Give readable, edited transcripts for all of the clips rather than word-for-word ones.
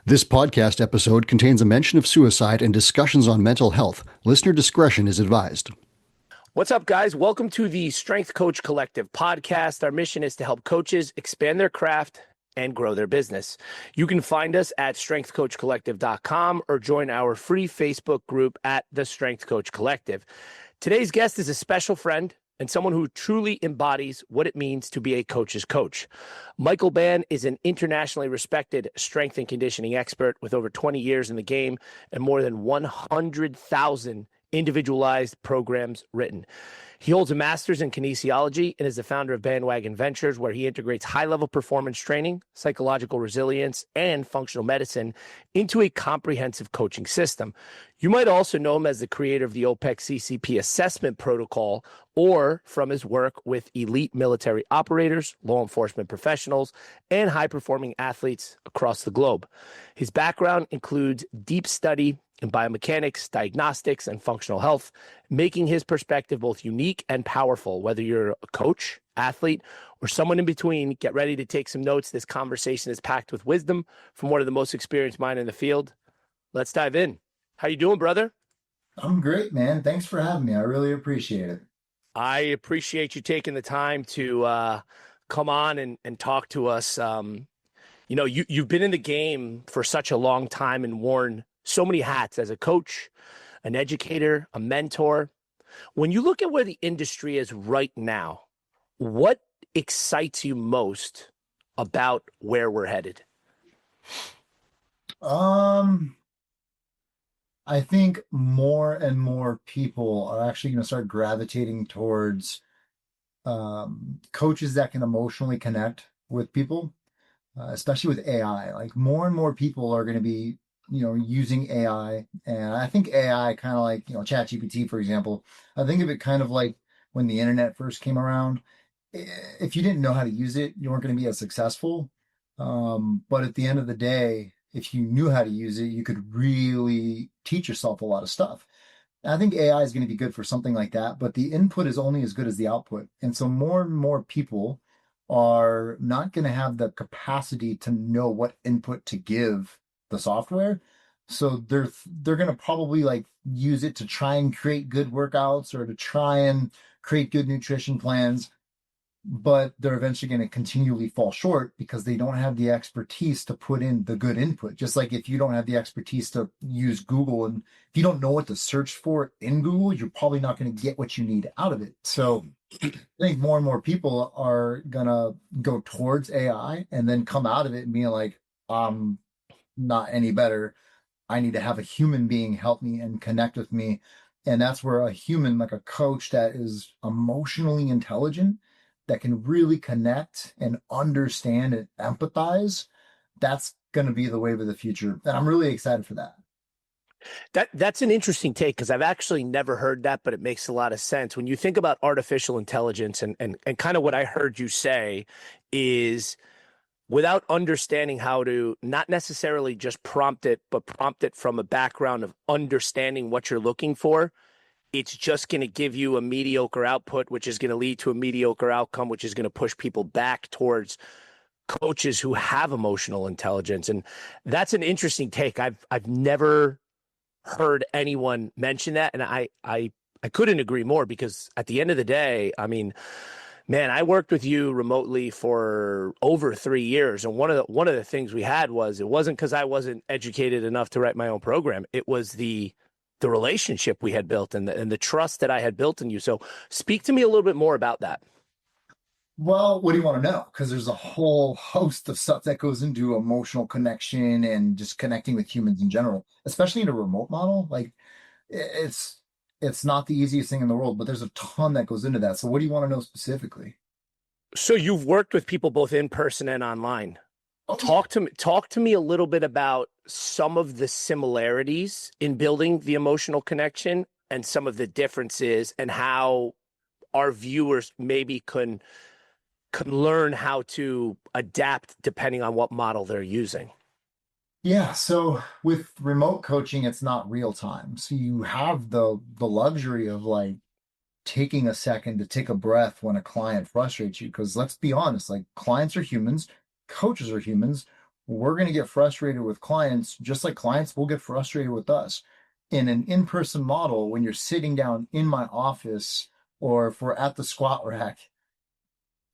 This podcast episode contains a mention of suicide and discussions on mental health. Listener discretion is advised. What's up, guys? Welcome to the Strength Coach Collective podcast. Our mission is to help coaches expand their craft and grow their business. You can find us at strengthcoachcollective.com or join our free Facebook group at the Strength Coach Collective. Today's guest is a special friend and someone who truly embodies what it means to be a coach's coach. Michael Bann is an internationally respected strength and conditioning expert with over 20 years in the game and more than 100,000 individualized programs written. He holds a master's in kinesiology and is the founder of Bandwagon Ventures, where he integrates high-level performance training, psychological resilience, and functional medicine into a comprehensive coaching system. You might also know him as the creator of the OPEC CCP assessment protocol, or from his work with elite military operators, law enforcement professionals, and high-performing athletes across the globe. His background includes deep study in biomechanics, diagnostics, and functional health, making his perspective both unique and powerful. Whether you're a coach, athlete, or someone in between, get ready to take some notes. This conversation is packed with wisdom from one of the most experienced minds in the field. Let's dive in. How you doing, brother? I'm great, man. Thanks for having me. I really appreciate it. I appreciate you taking the time to come on and talk to us. You've been in the game for such a long time and worn so many hats as a coach, an educator, a mentor. When you look at where the industry is right now, what excites you most about where we're headed? I think more and more people are actually going to start gravitating towards coaches that can emotionally connect with people, especially with AI. Like more and more people are going to be using AI. And I think AI kind of like, ChatGPT, for example, I think of it kind of like when the internet first came around. If you didn't know how to use it, you weren't going to be as successful. But at the end of the day, if you knew how to use it, you could really teach yourself a lot of stuff. I think AI is going to be good for something like that, but the input is only as good as the output. And so more and more people are not going to have the capacity to know what input to give the software. So they're going to probably like use it to try and create good workouts or to try and create good nutrition plans, but they're eventually going to continually fall short because they don't have the expertise to put in the good input. Just like if you don't have the expertise to use Google, and if you don't know what to search for in Google, you're probably not going to get what you need out of it. So I think more and more people are going to go towards AI and then come out of it and being like, not any better. I need to have a human being help me and connect with me. And that's where a human, like a coach that is emotionally intelligent, that can really connect and understand and empathize, that's going to be the wave of the future. And I'm really excited for that. That's an interesting take because I've actually never heard that, but it makes a lot of sense. When you think about artificial intelligence and kind of what I heard you say is without understanding how to not necessarily just prompt it, but prompt it from a background of understanding what you're looking for, it's just going to give you a mediocre output, which is going to lead to a mediocre outcome, which is going to push people back towards coaches who have emotional intelligence. And that's an interesting take. I've never heard anyone mention that. And I couldn't agree more because at the end of the day, I mean, man, I worked with you remotely for over 3 years. And one of the things we had was it wasn't because I wasn't educated enough to write my own program. It was the relationship we had built and the trust that I had built in you. So speak to me a little bit more about that. Well, what do you want to know? Because there's a whole host of stuff that goes into emotional connection and just connecting with humans in general, especially in a remote model. Like it's not the easiest thing in the world, but there's a ton that goes into that. So what do you want to know specifically? So you've worked with people both in person and online. Oh, Talk to me a little bit about some of the similarities in building the emotional connection and some of the differences and how our viewers maybe can learn how to adapt depending on what model they're using. yeah. So with remote coaching, it's not real time. So you have the luxury of like taking a second to take a breath when a client frustrates you. Because let's be honest, like clients are humans, coaches are humans. we're going to get frustrated with clients, just like clients will get frustrated with us. In an in-person model, when you're sitting down in my office or if we're at the squat rack,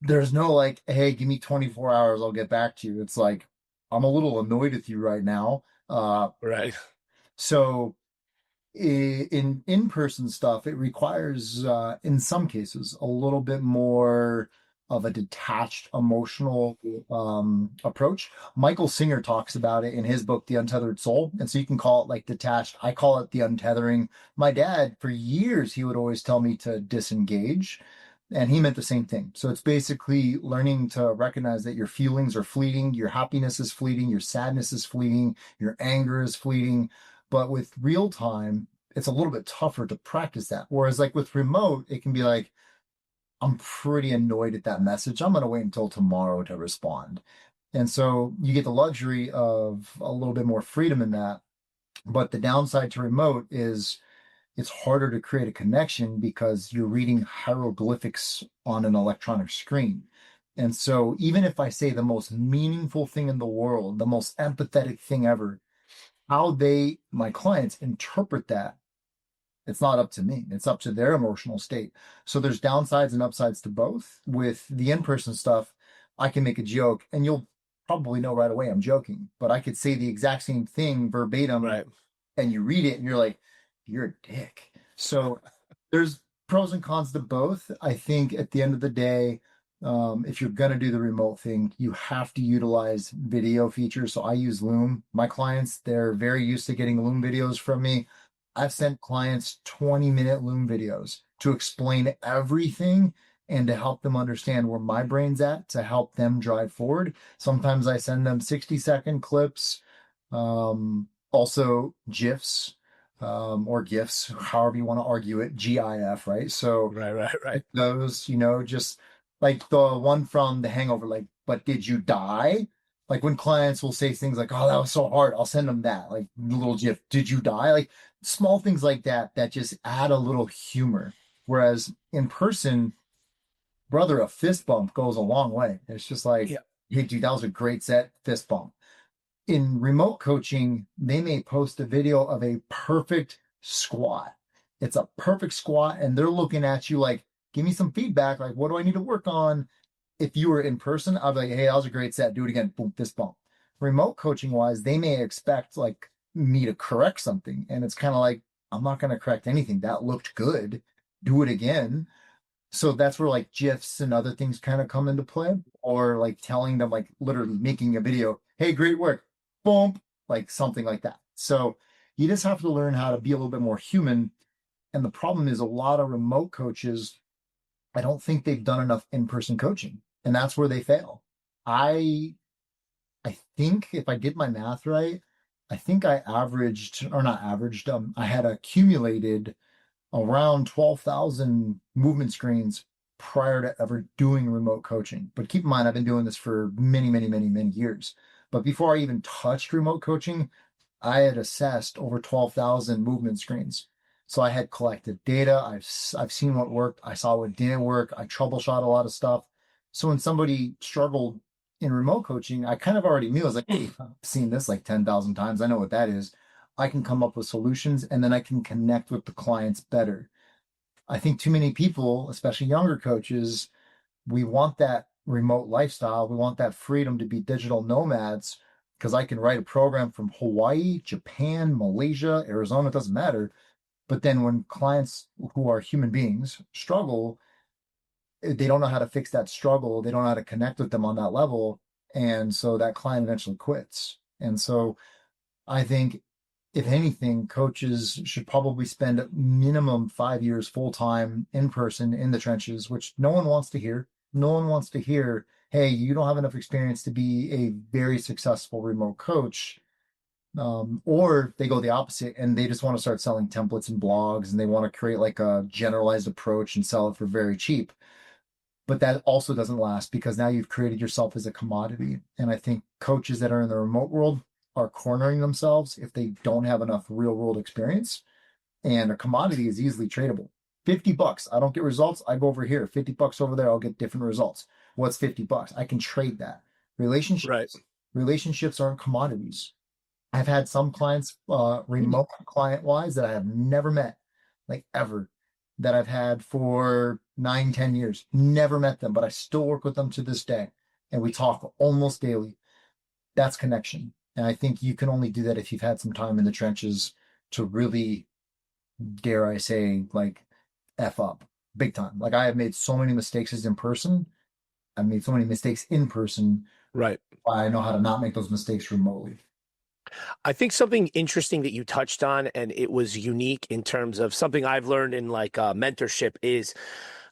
there's no like, hey, give me 24 hours, I'll get back to you. It's like, I'm a little annoyed with you right now. Right. So in in-person stuff, it requires, in some cases, a little bit more of a detached emotional approach. Michael Singer talks about it in his book, The Untethered Soul. And so you can call it like detached. I call it the untethering. My dad, for years, he would always tell me to disengage. And he meant the same thing. So it's basically learning to recognize that your feelings are fleeting, your happiness is fleeting, your sadness is fleeting, your anger is fleeting. But with real time, it's a little bit tougher to practice that. Whereas like with remote, it can be like, I'm pretty annoyed at that message. I'm going to wait until tomorrow to respond. And so you get the luxury of a little bit more freedom in that. But the downside to remote is it's harder to create a connection because you're reading hieroglyphics on an electronic screen. And so even if I say the most meaningful thing in the world, the most empathetic thing ever, how they, my clients, interpret that, it's not up to me. It's up to their emotional state. So there's downsides and upsides to both. With the in-person stuff, I can make a joke and you'll probably know right away I'm joking, but I could say the exact same thing verbatim, Right. and you read it and you're like, you're a dick. So there's pros and cons to both. I think at the end of the day, if you're going to do the remote thing, you have to utilize video features. So I use Loom. My clients, they're very used to getting Loom videos from me. I've sent clients 20-minute Loom videos to explain everything and to help them understand where my brain's at to help them drive forward. Sometimes I send them 60-second clips, also GIFs, or GIFs, however you want to argue it, GIF, right? So Right. those, just like the one from The Hangover, like, but did you die? Like when clients will say things like, oh, that was so hard, I'll send them that, like little GIF, did you die? Like small things like that, that just add a little humor. Whereas in person, brother, a fist bump goes a long way. It's just like, Yeah. hey, dude, that was a great set, fist bump. In remote coaching, they may post a video of a perfect squat. It's a perfect squat, and they're looking at you like, give me some feedback. Like, what do I need to work on? If you were in person, I'd be like, hey, that was a great set. Do it again. Boom, fist bump. Remote coaching wise, they may expect like me to correct something. And it's kind of like, I'm not going to correct anything. That looked good. Do it again. So that's where like GIFs and other things kind of come into play, or like telling them, like literally making a video, hey, great work, boom, like something like that. So you just have to learn how to be a little bit more human. And the problem is a lot of remote coaches, I don't think they've done enough in-person coaching, and that's where they fail. I I think if I did my math right, I think I averaged, or not averaged, I had accumulated around 12,000 movement screens prior to ever doing remote coaching. But keep in mind, I've been doing this for many years. But before I even touched remote coaching, I had assessed over 12,000 movement screens. So I had collected data. I've seen what worked. I saw what didn't work. I troubleshot a lot of stuff. So when somebody struggled in remote coaching, I kind of already knew. I was like, hey, I've seen this like 10,000 times. I know what that is. I can come up with solutions, and then I can connect with the clients better. I think too many people, especially younger coaches, we want that remote lifestyle. We want that freedom to be digital nomads, because I can write a program from Hawaii, Japan, Malaysia, Arizona, it doesn't matter. But then when clients who are human beings struggle, they don't know how to fix that struggle. They don't know how to connect with them on that level. And so that client eventually quits. And so I think, if anything, coaches should probably spend minimum 5 years full time in person in the trenches, which no one wants to hear. No one wants to hear, hey, you don't have enough experience to be a very successful remote coach. Or they go the opposite and they just want to start selling templates and blogs, and they want to create like a generalized approach and sell it for very cheap. But that also doesn't last, because now you've created yourself as a commodity. And I think coaches that are in the remote world are cornering themselves if they don't have enough real world experience. And a commodity is easily tradable. $50, I don't get results, I go over here. $50 over there, I'll get different results. What's $50? I can trade that. Right. Relationships, relationships aren't commodities. I've had some clients, remote client wise, that I have never met, like ever, that I've had for 9, 10 years. Never met them, but I still work with them to this day. And we talk almost daily. That's connection. And I think you can only do that if you've had some time in the trenches to really, dare I say, like F up big time. Like I have made so many mistakes as in person. I've made so many mistakes in person. Right. I know how to not make those mistakes remotely. I think something interesting that you touched on, and it was unique in terms of something I've learned in like mentorship, is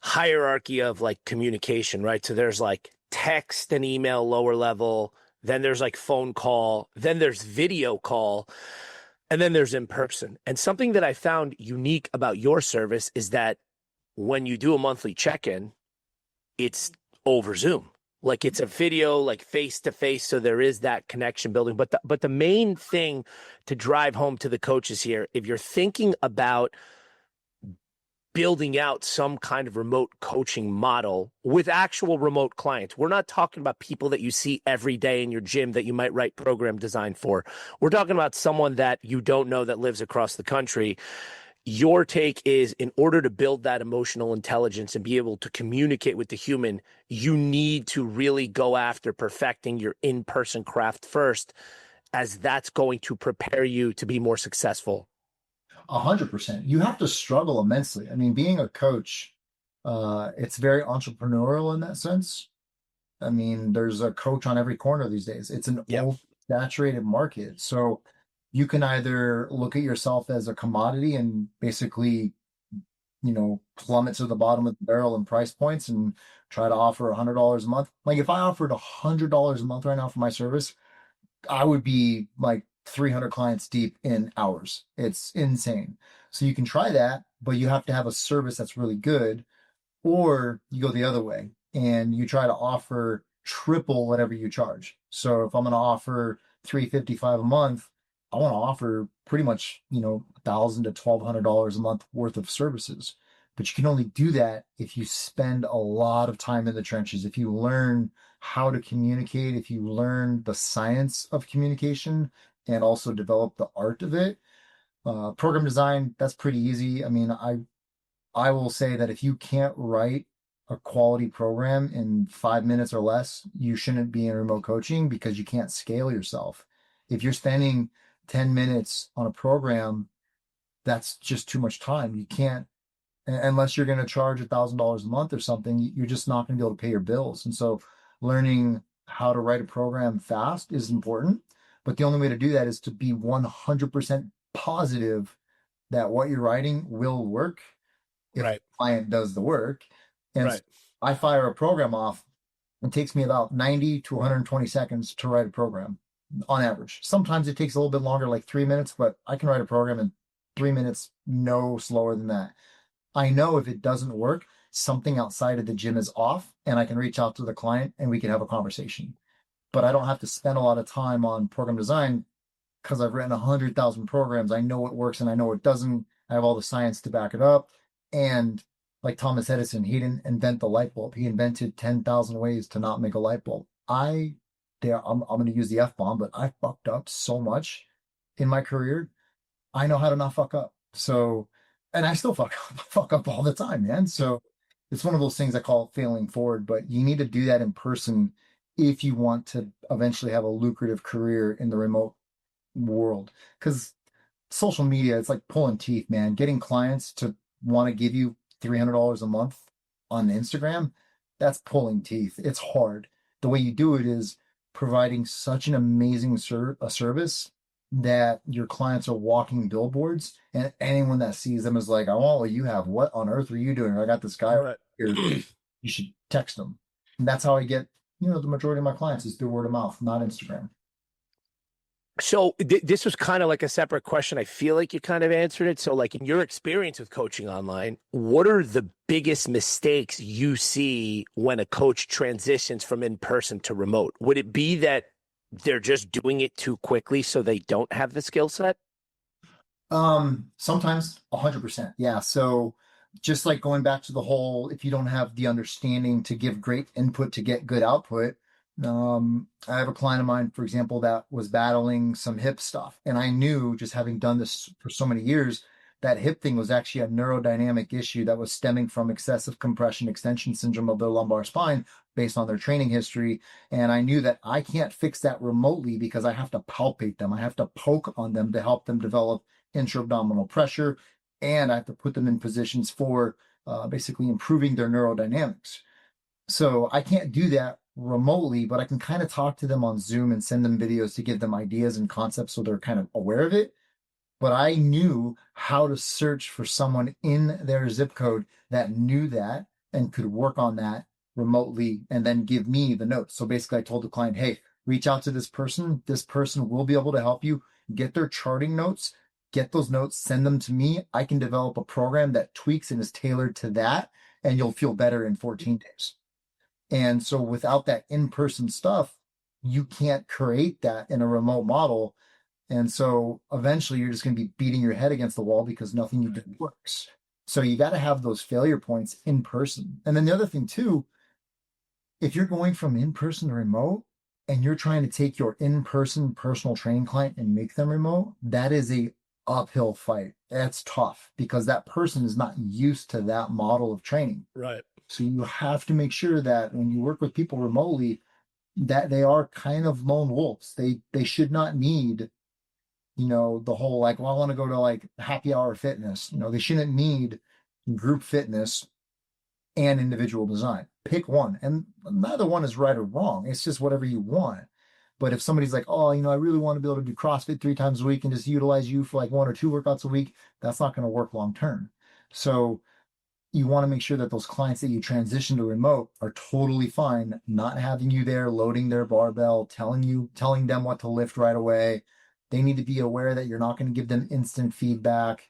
hierarchy of like communication, right? So there's like text and email lower level, then there's like phone call, then there's video call, and then there's in person. And something that I found unique about your service is that when you do a monthly check-in, it's over Zoom. Like it's a video, like face to face. So there is that connection building. But the main thing to drive home to the coaches here, if you're thinking about building out some kind of remote coaching model with actual remote clients, we're not talking about people that you see every day in your gym that you might write program design for. We're talking about someone that you don't know that lives across the country. Your take is, in order to build that emotional intelligence and be able to communicate with the human, you need to really go after perfecting your in-person craft first, as that's going to prepare you to be more successful. 100%. You have to struggle immensely. I mean, being a coach, it's very entrepreneurial in that sense. I mean, there's a coach on every corner these days. It's an Yep. saturated market. So you can either look at yourself as a commodity and basically, plummet to the bottom of the barrel in price points and try to offer $100 a month. Like if I offered $100 a month right now for my service, I would be like 300 clients deep in hours. It's insane. So you can try that, but you have to have a service that's really good, or you go the other way and you try to offer triple whatever you charge. So if I'm going to offer 355 a month, I want to offer pretty much, $1,000 to $1,200 a month worth of services. But you can only do that if you spend a lot of time in the trenches, if you learn how to communicate, if you learn the science of communication and also develop the art of it. Program design, that's pretty easy. I mean, I will say that if you can't write a quality program in 5 minutes or less, you shouldn't be in remote coaching because you can't scale yourself. If you're spending 10 minutes on a program, that's just too much time. You can't, unless you're going to charge $1,000 a month or something, you're just not going to be able to pay your bills. And so learning how to write a program fast is important. But the only way to do that is to be 100% positive that what you're writing will work if Right. the client does the work. And Right. I fire a program off. It takes me about 90 to 120 seconds to write a program on average. Sometimes it takes a little bit longer, like 3 minutes, but I can write a program in 3 minutes, no slower than that. I know if it doesn't work, something outside of the gym is off, and I can reach out to the client and we can have a conversation. But I don't have to spend a lot of time on program design because I've written 100,000 programs. I know what works and I know what doesn't. I have all the science to back it up. And like Thomas Edison, he didn't invent the light bulb. He invented 10,000 ways to not make a light bulb. I'm going to use the F bomb, but I fucked up so much in my career. I know how to not fuck up. So, and I still fuck up all the time, man. So it's one of those things I call failing forward, but you need to do that in person if you want to eventually have a lucrative career in the remote world. Because social media, it's like pulling teeth, man. Getting clients to want to give you $300 a month on Instagram, that's pulling teeth. It's hard. The way you do it is providing such an amazing service that your clients are walking billboards, and anyone that sees them is like, I want what you have. What on earth are you doing? I got this guy Right. here. You should text them. And that's how I get, the majority of my clients is through word of mouth, not Instagram. So this was kind of like a separate question. I feel like you kind of answered it. So like in your experience with coaching online, what are the biggest mistakes you see when a coach transitions from in-person to remote? Would it be that they're just doing it too quickly so they don't have the skill set? Sometimes 100%. Yeah. So just like going back to the whole, if you don't have the understanding to give great input to get good output, I have a client of mine, for example, that was battling some hip stuff. And I knew, just having done this for so many years, that hip thing was actually a neurodynamic issue that was stemming from excessive compression extension syndrome of their lumbar spine based on their training history. And I knew that I can't fix that remotely because I have to palpate them. I have to poke on them to help them develop intra-abdominal pressure. And I have to put them in positions for basically improving their neurodynamics. So I can't do that remotely, but I can kind of talk to them on Zoom and send them videos to give them ideas and concepts so they're kind of aware of it. But I knew how to search for someone in their zip code that knew that and could work on that remotely and then give me the notes. So basically, I told the client, hey, reach out to this person. This person will be able to help you get their charting notes, get those notes, send them to me. I can develop a program that tweaks and is tailored to that, and you'll feel better in 14 days. And so without that in-person stuff, you can't create that in a remote model. And so eventually you're just going to be beating your head against the wall because nothing you do works. So you got to have those failure points in person. And then the other thing too, if you're going from in-person to remote and you're trying to take your in-person personal training client and make them remote, that is a uphill fight. That's tough because that person is not used to that model of training. Right. So you have to make sure that when you work with people remotely, that they are kind of lone wolves. They should not need, the whole like, well, I want to go to like happy hour fitness. They shouldn't need group fitness and individual design. Pick one. And neither one is right or wrong. It's just whatever you want. But if somebody's like, oh, I really want to be able to do CrossFit 3 times a week and just utilize you for like 1 or 2 workouts a week, that's not going to work long term. So you want to make sure that those clients that you transition to remote are totally fine, not having you there, loading their barbell, telling them what to lift right away. They need to be aware that you're not going to give them instant feedback.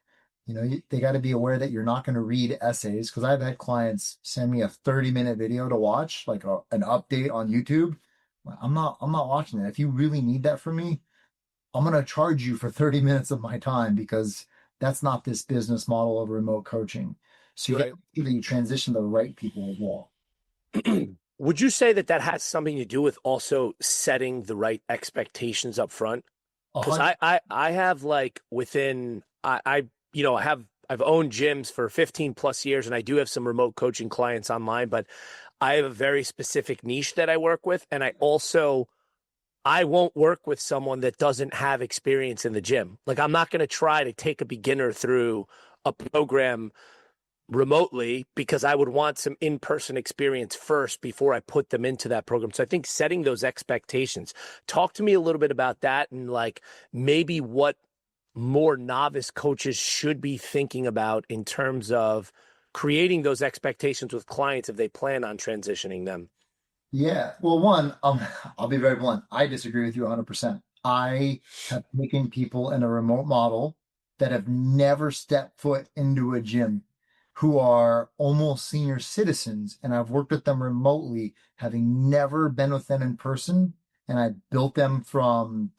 They got to be aware that you're not going to read essays, because I've had clients send me a 30-minute video to watch, like an update on YouTube. I'm not watching it. If you really need that from me, I'm going to charge you for 30 minutes of my time, because that's not this business model of remote coaching. So you got to transition the right people as well. Would you say that has something to do with also setting the right expectations up front? Because I have like I've owned gyms for 15 plus years, and I do have some remote coaching clients online, but I have a very specific niche that I work with. And I won't work with someone that doesn't have experience in the gym. Like, I'm not going to try to take a beginner through a program remotely, because I would want some in-person experience first before I put them into that program. So I think setting those expectations, talk to me a little bit about that, and like maybe what more novice coaches should be thinking about in terms of creating those expectations with clients if they plan on transitioning them. Yeah. Well, one, I'll be very blunt. I disagree with you 100%. I have taken people in a remote model that have never stepped foot into a gym, who are almost senior citizens, and I've worked with them remotely, having never been with them in person. And I built them from,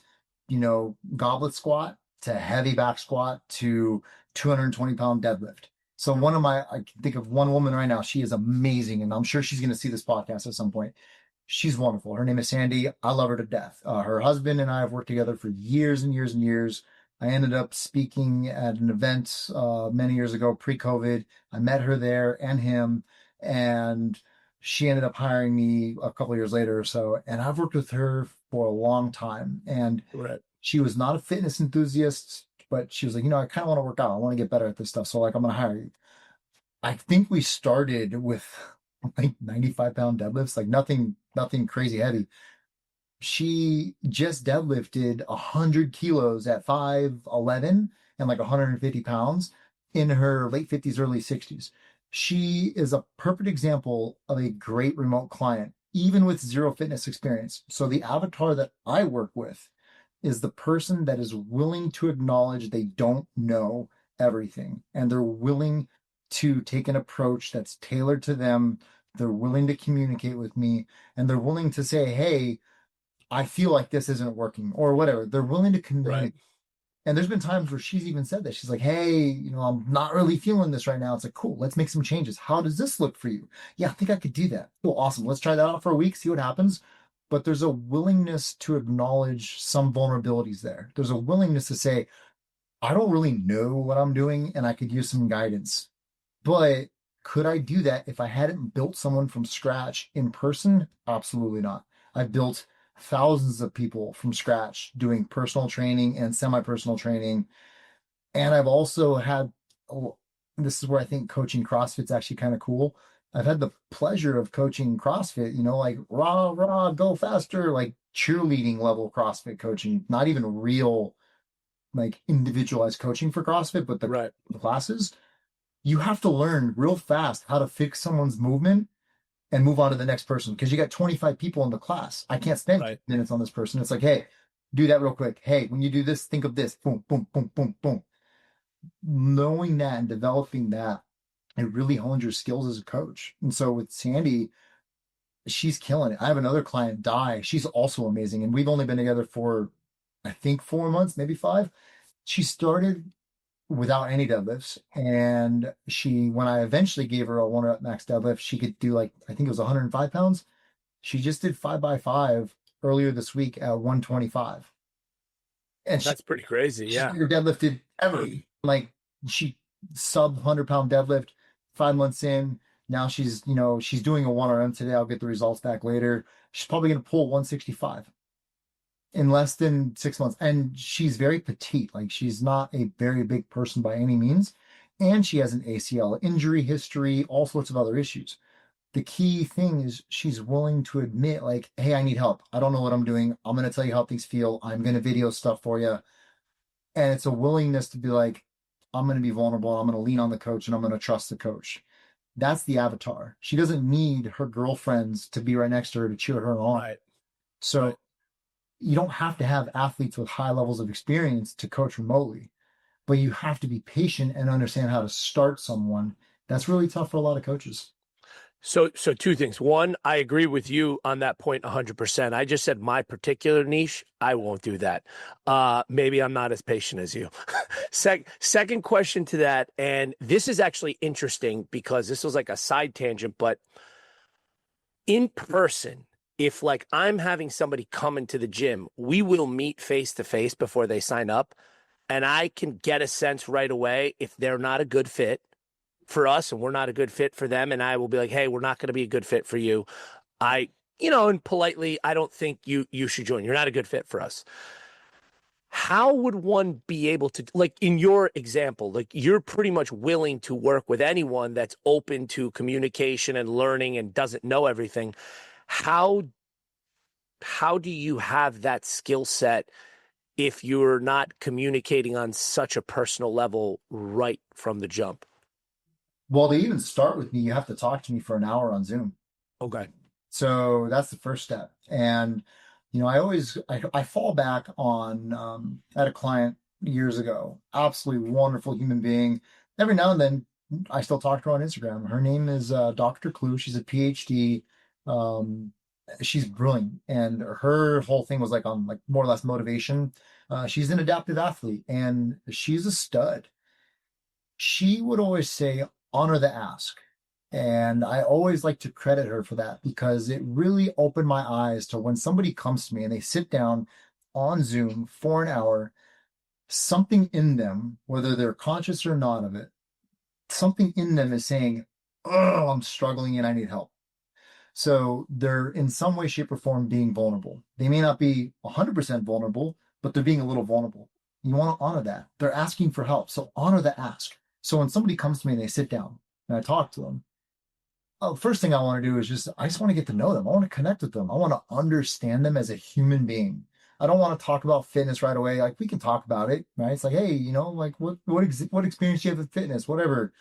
goblet squat to heavy back squat to 220-pound deadlift. So I can think of one woman right now. She is amazing, and I'm sure she's going to see this podcast at some point. She's wonderful. Her name is Sandy. I love her to death. Her husband and I have worked together for years and years and years. I ended up speaking at an event many years ago, pre-COVID. I met her there and him, and she ended up hiring me a couple of years later or so. And I've worked with her for a long time. And she was not a fitness enthusiast, but she was like, I kind of want to work out. I want to get better at this stuff. So like, I'm going to hire you. I think we started with like 95-pound deadlifts, like nothing crazy heavy. She just deadlifted 100 kilos at 5'11" and like 150 pounds in her late 50s, early 60s. She is a perfect example of a great remote client, even with zero fitness experience. So the avatar that I work with is the person that is willing to acknowledge they don't know everything, and they're willing to take an approach that's tailored to them. They're willing to communicate with me, and they're willing to say, hey, I feel like this isn't working, or whatever. They're willing to communicate. Right. And there's been times where she's even said that. She's like, hey, I'm not really feeling this right now. It's like, cool, let's make some changes. How does this look for you? Yeah, I think I could do that. Cool, awesome. Let's try that out for a week, see what happens. but there's a willingness to acknowledge some vulnerabilities there. There's a willingness to say, I don't really know what I'm doing and I could use some guidance. But could I do that if I hadn't built someone from scratch in person? Absolutely not. I've built thousands of people from scratch doing personal training and semi-personal training. And I've also had, oh, this is where I think coaching CrossFit's actually kind of cool. I've had the pleasure of coaching CrossFit, like rah, rah, go faster, like cheerleading level CrossFit coaching, not even real, like individualized coaching for CrossFit, but Right. the classes. You have to learn real fast how to fix someone's movement and move on to the next person because you got 25 people in the class. I can't spend Right. minutes on this person. It's like, hey, do that real quick. Hey, when you do this, think of this. Boom, boom, boom, boom, boom. Knowing that and developing that, it really hones your skills as a coach. And so with Sandy, she's killing it. I have another client, Di. She's also amazing. And we've only been together for, I think, 4 months, maybe 5. She started without any deadlifts. And when I eventually gave her a 1 rep max deadlift, she could do like, I think it was 105 pounds. She just did 5x5 earlier this week at 125. And That's pretty crazy. she's Yeah. never deadlifted ever. Like she sub 100-pound deadlift 5 months in. Now she's doing a 1RM today. I'll get the results back later. She's probably going to pull 165 in less than 6 months. And she's very petite. Like she's not a very big person by any means. And she has an ACL injury history, all sorts of other issues. The key thing is she's willing to admit, like, hey, I need help. I don't know what I'm doing. I'm going to tell you how things feel. I'm going to video stuff for you. And it's a willingness to be like, I'm going to be vulnerable. I'm going to lean on the coach and I'm going to trust the coach. That's the avatar. She doesn't need her girlfriends to be right next to her to cheer her on. Right. So Right. you don't have to have athletes with high levels of experience to coach remotely, but you have to be patient and understand how to start someone. That's really tough for a lot of coaches. So two things. One, I agree with you on that point 100%. I just said my particular niche, I won't do that. Maybe I'm not as patient as you. Second question to that, and this is actually interesting because this was like a side tangent, but in person, if like I'm having somebody come into the gym, we will meet face to face before they sign up, and I can get a sense right away if they're not a good fit for us and we're not a good fit for them. And I will be like, hey, we're not going to be a good fit for you. And politely, I don't think you should join. You're not a good fit for us. How would one be able to, like in your example, like you're pretty much willing to work with anyone that's open to communication and learning and doesn't know everything. How do you have that skill set if you're not communicating on such a personal level right from the jump? Well, to even start with me, you have to talk to me for an hour on Zoom. Okay. So that's the first step. And, I fall back on, I had a client years ago, absolutely wonderful human being. Every now and then I still talk to her on Instagram. Her name is Dr. Clue. She's a PhD. She's brilliant. And her whole thing was like on like more or less motivation. She's an adaptive athlete and she's a stud. She would always say, honor the ask. And I always like to credit her for that because it really opened my eyes to when somebody comes to me and they sit down on Zoom for an hour, something in them, whether they're conscious or not of it, something in them is saying, oh, I'm struggling and I need help. So they're in some way, shape, or form being vulnerable. They may not be 100% vulnerable, but they're being a little vulnerable. You want to honor that. They're asking for help. So honor the ask. So when somebody comes to me and they sit down and I talk to them, first thing I want to do is I just want to get to know them. I want to connect with them. I want to understand them as a human being. I don't want to talk about fitness right away. Like we can talk about it, right? It's like, hey, like what experience do you have with fitness? Whatever.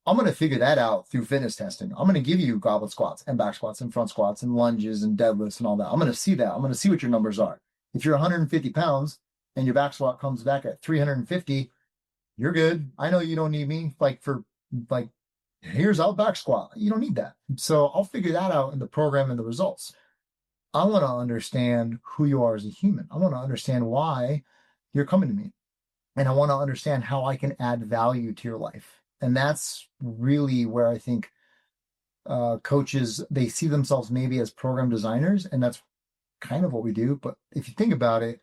I'm going to figure that out through fitness testing. I'm going to give you goblet squats and back squats and front squats and lunges and deadlifts and all that. I'm going to see that. I'm going to see what your numbers are. If you're 150 pounds and your back squat comes back at 350, you're good. I know you don't need me here's our back squat. You don't need that. So I'll figure that out in the program and the results. I want to understand who you are as a human. I want to understand why you're coming to me. And I want to understand how I can add value to your life. And that's really where I think coaches, they see themselves maybe as program designers. And that's kind of what we do. But if you think about it,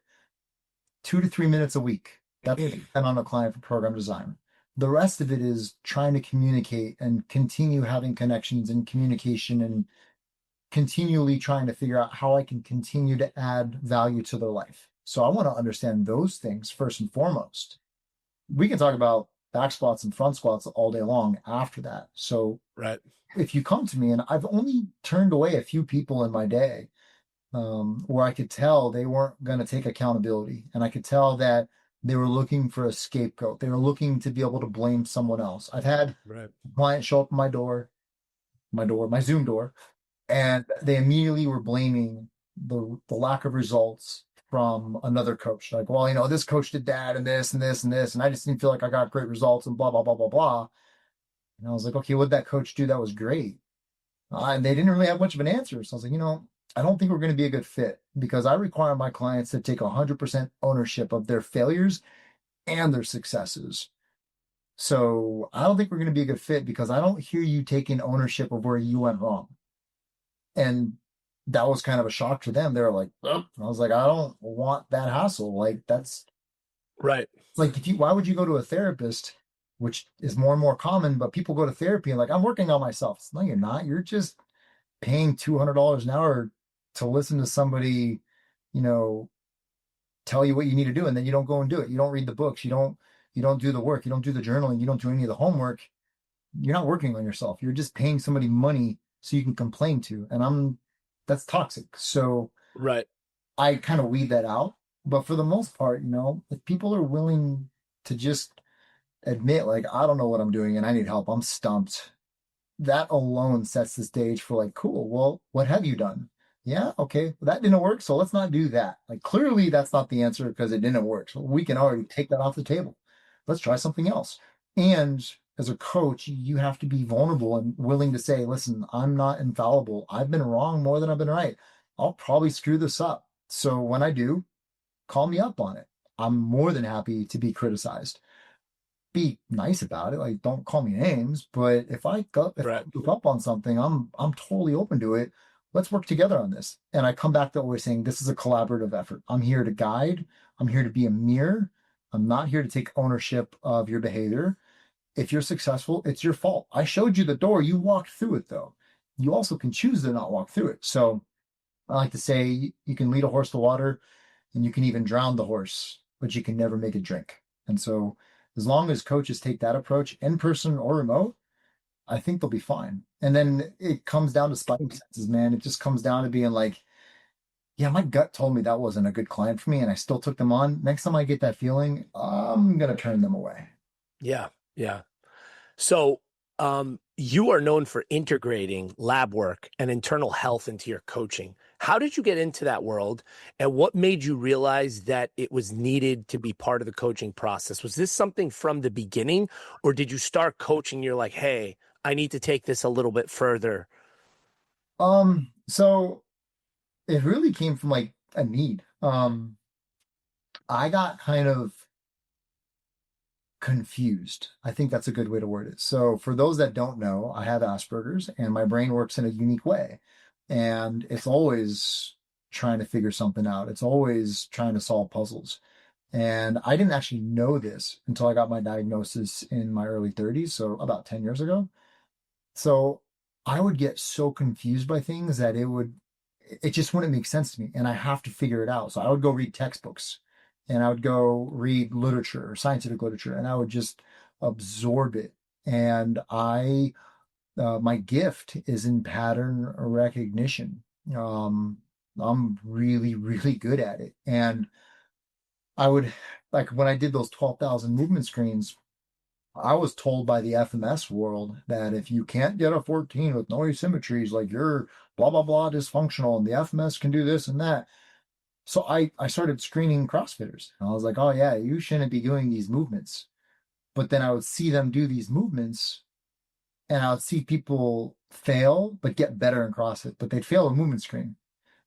2 to 3 minutes a week, that's depend on a client for program design. The rest of it is trying to communicate and continue having connections and communication and continually trying to figure out how I can continue to add value to their life. So I want to understand those things first and foremost. We can talk about back squats and front squats all day long after that. So Right. if you come to me, and I've only turned away a few people in my day where I could tell they weren't going to take accountability, and I could tell that they were looking for a scapegoat. They were looking to be able to blame someone else. I've had clients show up at my Zoom door, and they immediately were blaming the lack of results from another coach. Like, well, this coach did that and this and this and this, and I just didn't feel like I got great results and blah, blah, blah, blah, blah. And I was like, okay, what did that coach do that was great? And they didn't really have much of an answer. So I was like, I don't think we're going to be a good fit, because I require my clients to take 100% ownership of their failures and their successes. So I don't think we're going to be a good fit, because I don't hear you taking ownership of where you went wrong. And that was kind of a shock to them. They were like, oh. I was like, I don't want that hassle. Like, that's Right. like, why would you go to a therapist, which is more and more common, but people go to therapy and like, I'm working on myself. No, you're not. You're just paying $200 an hour to listen to somebody, tell you what you need to do. And then you don't go and do it. You don't read the books. You don't do the work. You don't do the journaling. You don't do any of the homework. You're not working on yourself. You're just paying somebody money so you can complain to. And that's toxic. So Right. I kind of weed that out. But for the most part, if people are willing to just admit, like, I don't know what I'm doing and I need help, I'm stumped, that alone sets the stage for like, cool, well, what have you done? Yeah, okay, well, that didn't work, so let's not do that. Like, clearly that's not the answer because it didn't work. So we can already take that off the table. Let's try something else. And as a coach, you have to be vulnerable and willing to say, listen, I'm not infallible. I've been wrong more than I've been right. I'll probably screw this up. So when I do, call me up on it. I'm more than happy to be criticized. Be nice about it. Like, don't call me names, but if I look up on something, I'm totally open to it. Let's work together on this. And I come back to always saying, this is a collaborative effort. I'm here to guide. I'm here to be a mirror. I'm not here to take ownership of your behavior. If you're successful, it's your fault. I showed you the door. You walked through it, though. You also can choose to not walk through it. So I like to say, you can lead a horse to water, and you can even drown the horse, but you can never make it drink. And so as long as coaches take that approach, in person or remote, I think they'll be fine. And then it comes down to spidey senses, man. It just comes down to being like, yeah, my gut told me that wasn't a good client for me, and I still took them on. Next time I get that feeling, I'm going to turn them away. Yeah. Yeah. So you are known for integrating lab work and internal health into your coaching. How did you get into that world, and what made you realize that it was needed to be part of the coaching process? Was this something from the beginning, or did you start coaching? You're like, hey, I need to take this a little bit further. So it really came from like a need. I got kind of confused. I think that's a good way to word it. So for those that don't know, I have Asperger's, and my brain works in a unique way. And it's always trying to figure something out. It's always trying to solve puzzles. And I didn't actually know this until I got my diagnosis in my early 30s, so about 10 years ago. So I would get so confused by things that it just wouldn't make sense to me. And I have to figure it out. So I would go read textbooks, and I would go read literature or scientific literature, and I would just absorb it. And my gift is in pattern recognition. I'm really, really good at it. And I would, like, when I did those 12,000 movement screens, I was told by the FMS world that if you can't get a 14 with no asymmetries, like, you're blah, blah, blah dysfunctional, and the FMS can do this and that. So I started screening CrossFitters, and I was like, oh yeah, you shouldn't be doing these movements. But then I would see them do these movements, and I would see people fail, but get better in CrossFit, but they'd fail a movement screen.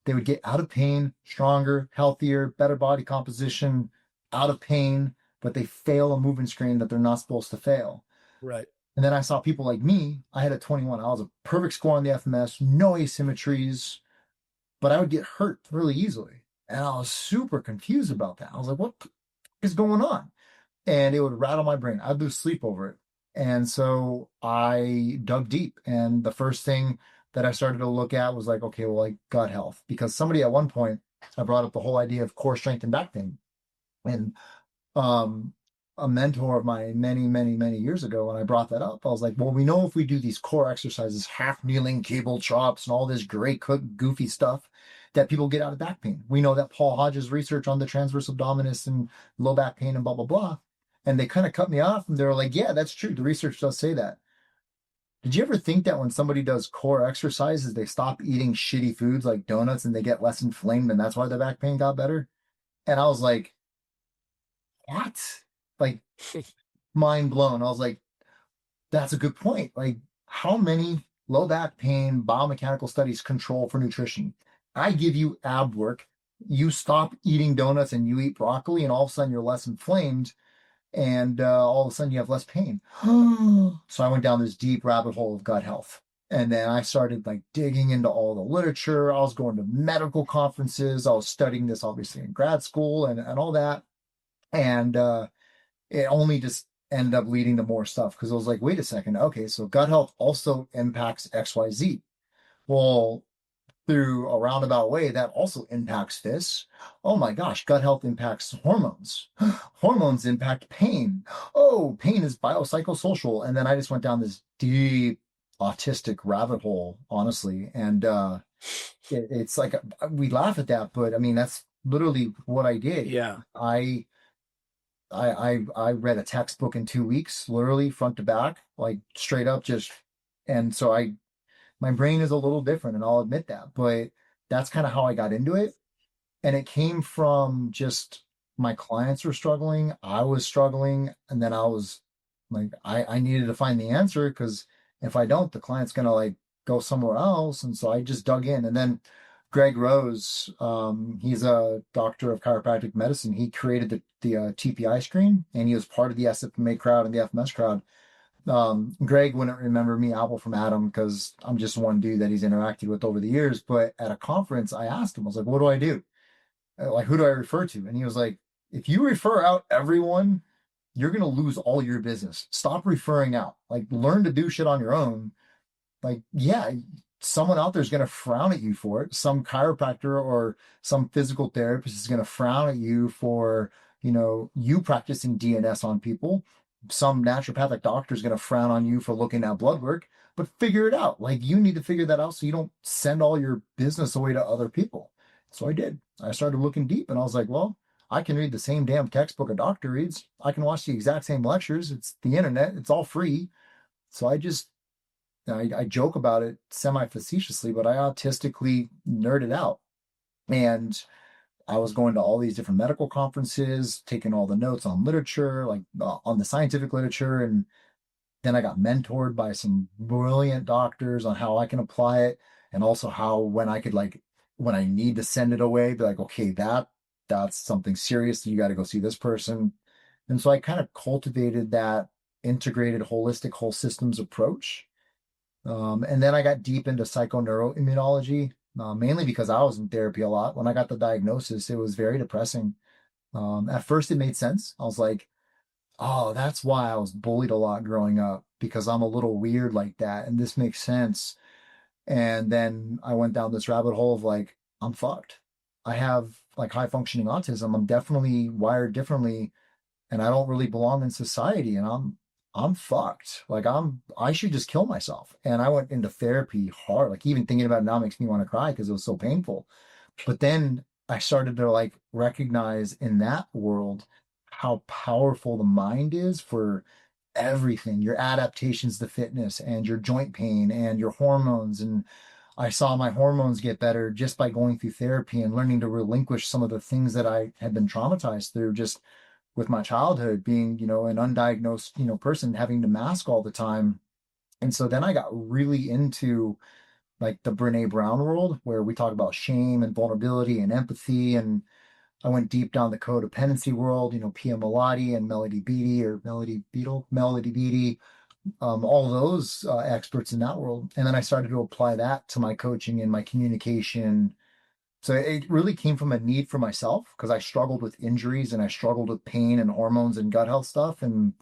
They would get out of pain, stronger, healthier, better body composition, out of pain, but they fail a movement screen that they're not supposed to fail. Right. And then I saw people like me. I had a 21. I was a perfect score on the FMS, no asymmetries, but I would get hurt really easily. And I was super confused about that. I was like, what is going on? And it would rattle my brain. I'd lose sleep over it. And so I dug deep. And the first thing that I started to look at was like, okay, well, like gut health. Because somebody at one point, I brought up the whole idea of core strength and back pain. And um, a mentor of mine many, many, many years ago, when I brought that up, I was like, well, we know if we do these core exercises, half kneeling, cable chops, and all this great goofy stuff, that people get out of back pain. We know that Paul Hodge's research on the transverse abdominis and low back pain and blah, blah, blah. And they kind of cut me off and they were like, yeah, that's true. The research does say that. Did you ever think that when somebody does core exercises, they stop eating shitty foods like donuts and they get less inflamed and that's why their back pain got better? And I was like, what? Like, mind blown. I was like, that's a good point. Like, how many low back pain biomechanical studies control for nutrition? I give you ab work, you stop eating donuts and you eat broccoli, and all of a sudden you're less inflamed, and all of a sudden you have less pain. So I went down this deep rabbit hole of gut health. And then I started like digging into all the literature. I was going to medical conferences. I was studying this obviously in grad school and all that. And it only just ended up leading to more stuff because I was like, wait a second. Okay, so gut health also impacts XYZ. Well, through a roundabout way, that also impacts this. Oh my gosh, gut health impacts hormones. Hormones impact pain. Oh, pain is biopsychosocial. And then I just went down this deep autistic rabbit hole, honestly. And it's like we laugh at that, but I mean, that's literally what I did. Yeah. I read a textbook in 2 weeks, literally front to back, like straight up just, and so my brain is a little different and I'll admit that, but that's kind of how I got into it. And it came from just my clients were struggling, I was struggling, and then I was like, I needed to find the answer because if I don't, the client's gonna like go somewhere else. And so I just dug in. And then Greg Rose, he's a doctor of chiropractic medicine. He created the TPI screen, and he was part of the SFMA crowd and the FMS crowd. Greg wouldn't remember me, Apple from Adam, because I'm just one dude that he's interacted with over the years. But at a conference, I asked him, I was like, what do I do? Like, who do I refer to? And he was like, if you refer out everyone, you're going to lose all your business. Stop referring out. Like, learn to do shit on your own. Like, yeah, someone out there is going to frown at you for it. Some chiropractor or some physical therapist is going to frown at you for, you practicing DNS on people. Some naturopathic doctor is going to frown on you for looking at blood work, but figure it out. Like, you need to figure that out so you don't send all your business away to other people. So I did. I started looking deep and I was like, well, I can read the same damn textbook a doctor reads. I can watch the exact same lectures. It's the internet. It's all free. So I joke about it semi-facetiously, but I autistically nerded out. And I was going to all these different medical conferences, taking all the notes on literature, like on the scientific literature. And then I got mentored by some brilliant doctors on how I can apply it. And also how when I need to send it away, be like, okay, that's something serious. You got to go see this person. And so I kind of cultivated that integrated, holistic, whole systems approach. And then I got deep into psychoneuroimmunology, mainly because I was in therapy a lot. When I got the diagnosis, it was very depressing. At first, it made sense. I was like, oh, that's why I was bullied a lot growing up because I'm a little weird like that. And this makes sense. And then I went down this rabbit hole of like, I'm fucked. I have like high functioning autism. I'm definitely wired differently and I don't really belong in society and I'm fucked. Like I should just kill myself. And I went into therapy hard. Like even thinking about it now makes me want to cry because it was so painful. But then I started to like recognize in that world how powerful the mind is for everything, your adaptations to fitness and your joint pain and your hormones. And I saw my hormones get better just by going through therapy and learning to relinquish some of the things that I had been traumatized through just with my childhood being, an undiagnosed, person having to mask all the time. And so then I got really into like the Brene Brown world where we talk about shame and vulnerability and empathy. And I went deep down the codependency world, Pia Malati and Melody Beattie or Melody Beattie, all those experts in that world. And then I started to apply that to my coaching and my communication So it really came from a need for myself because I struggled with injuries and I struggled with pain and hormones and gut health stuff. And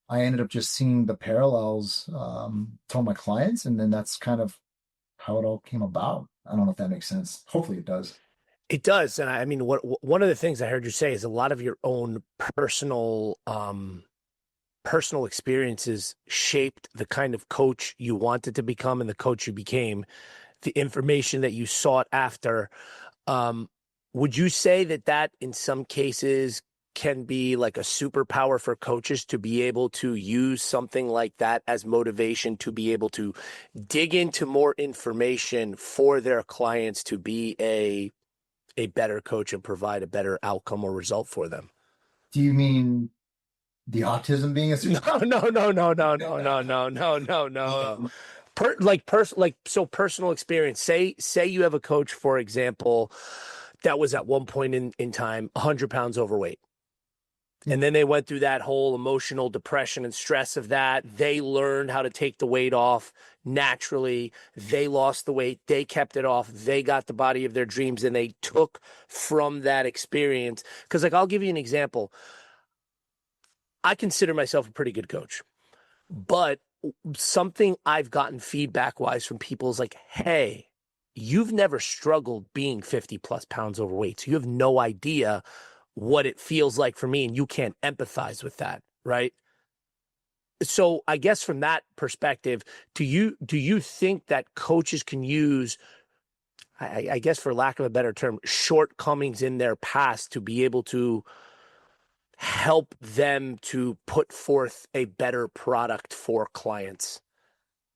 I ended up just seeing the parallels from my clients. And then that's kind of how it all came about. I don't know if that makes sense. Hopefully it does. It does. And I mean, one of the things I heard you say is a lot of your own personal experiences shaped the kind of coach you wanted to become and the coach you became, the information that you sought after. Would you say that in some cases can be like a superpower for coaches to be able to use something like that as motivation to be able to dig into more information for their clients to be a better coach and provide a better outcome or result for them? Do you mean the autism being a No, superpower? no, no, no, no, no, no, no, no, no, no. So personal experience. Say you have a coach, for example, that was at one point in time 100 pounds overweight. And then they went through that whole emotional depression and stress of that. They learned how to take the weight off naturally. They lost the weight. They kept it off. They got the body of their dreams and they took from that experience. Because, like, I'll give you an example. I consider myself a pretty good coach, but something I've gotten feedback wise from people is like, hey, you've never struggled being 50 plus pounds overweight. So you have no idea what it feels like for me, and you can't empathize with that, right? So I guess from that perspective, do you think that coaches can use, I guess for lack of a better term, shortcomings in their past to be able to help them to put forth a better product for clients?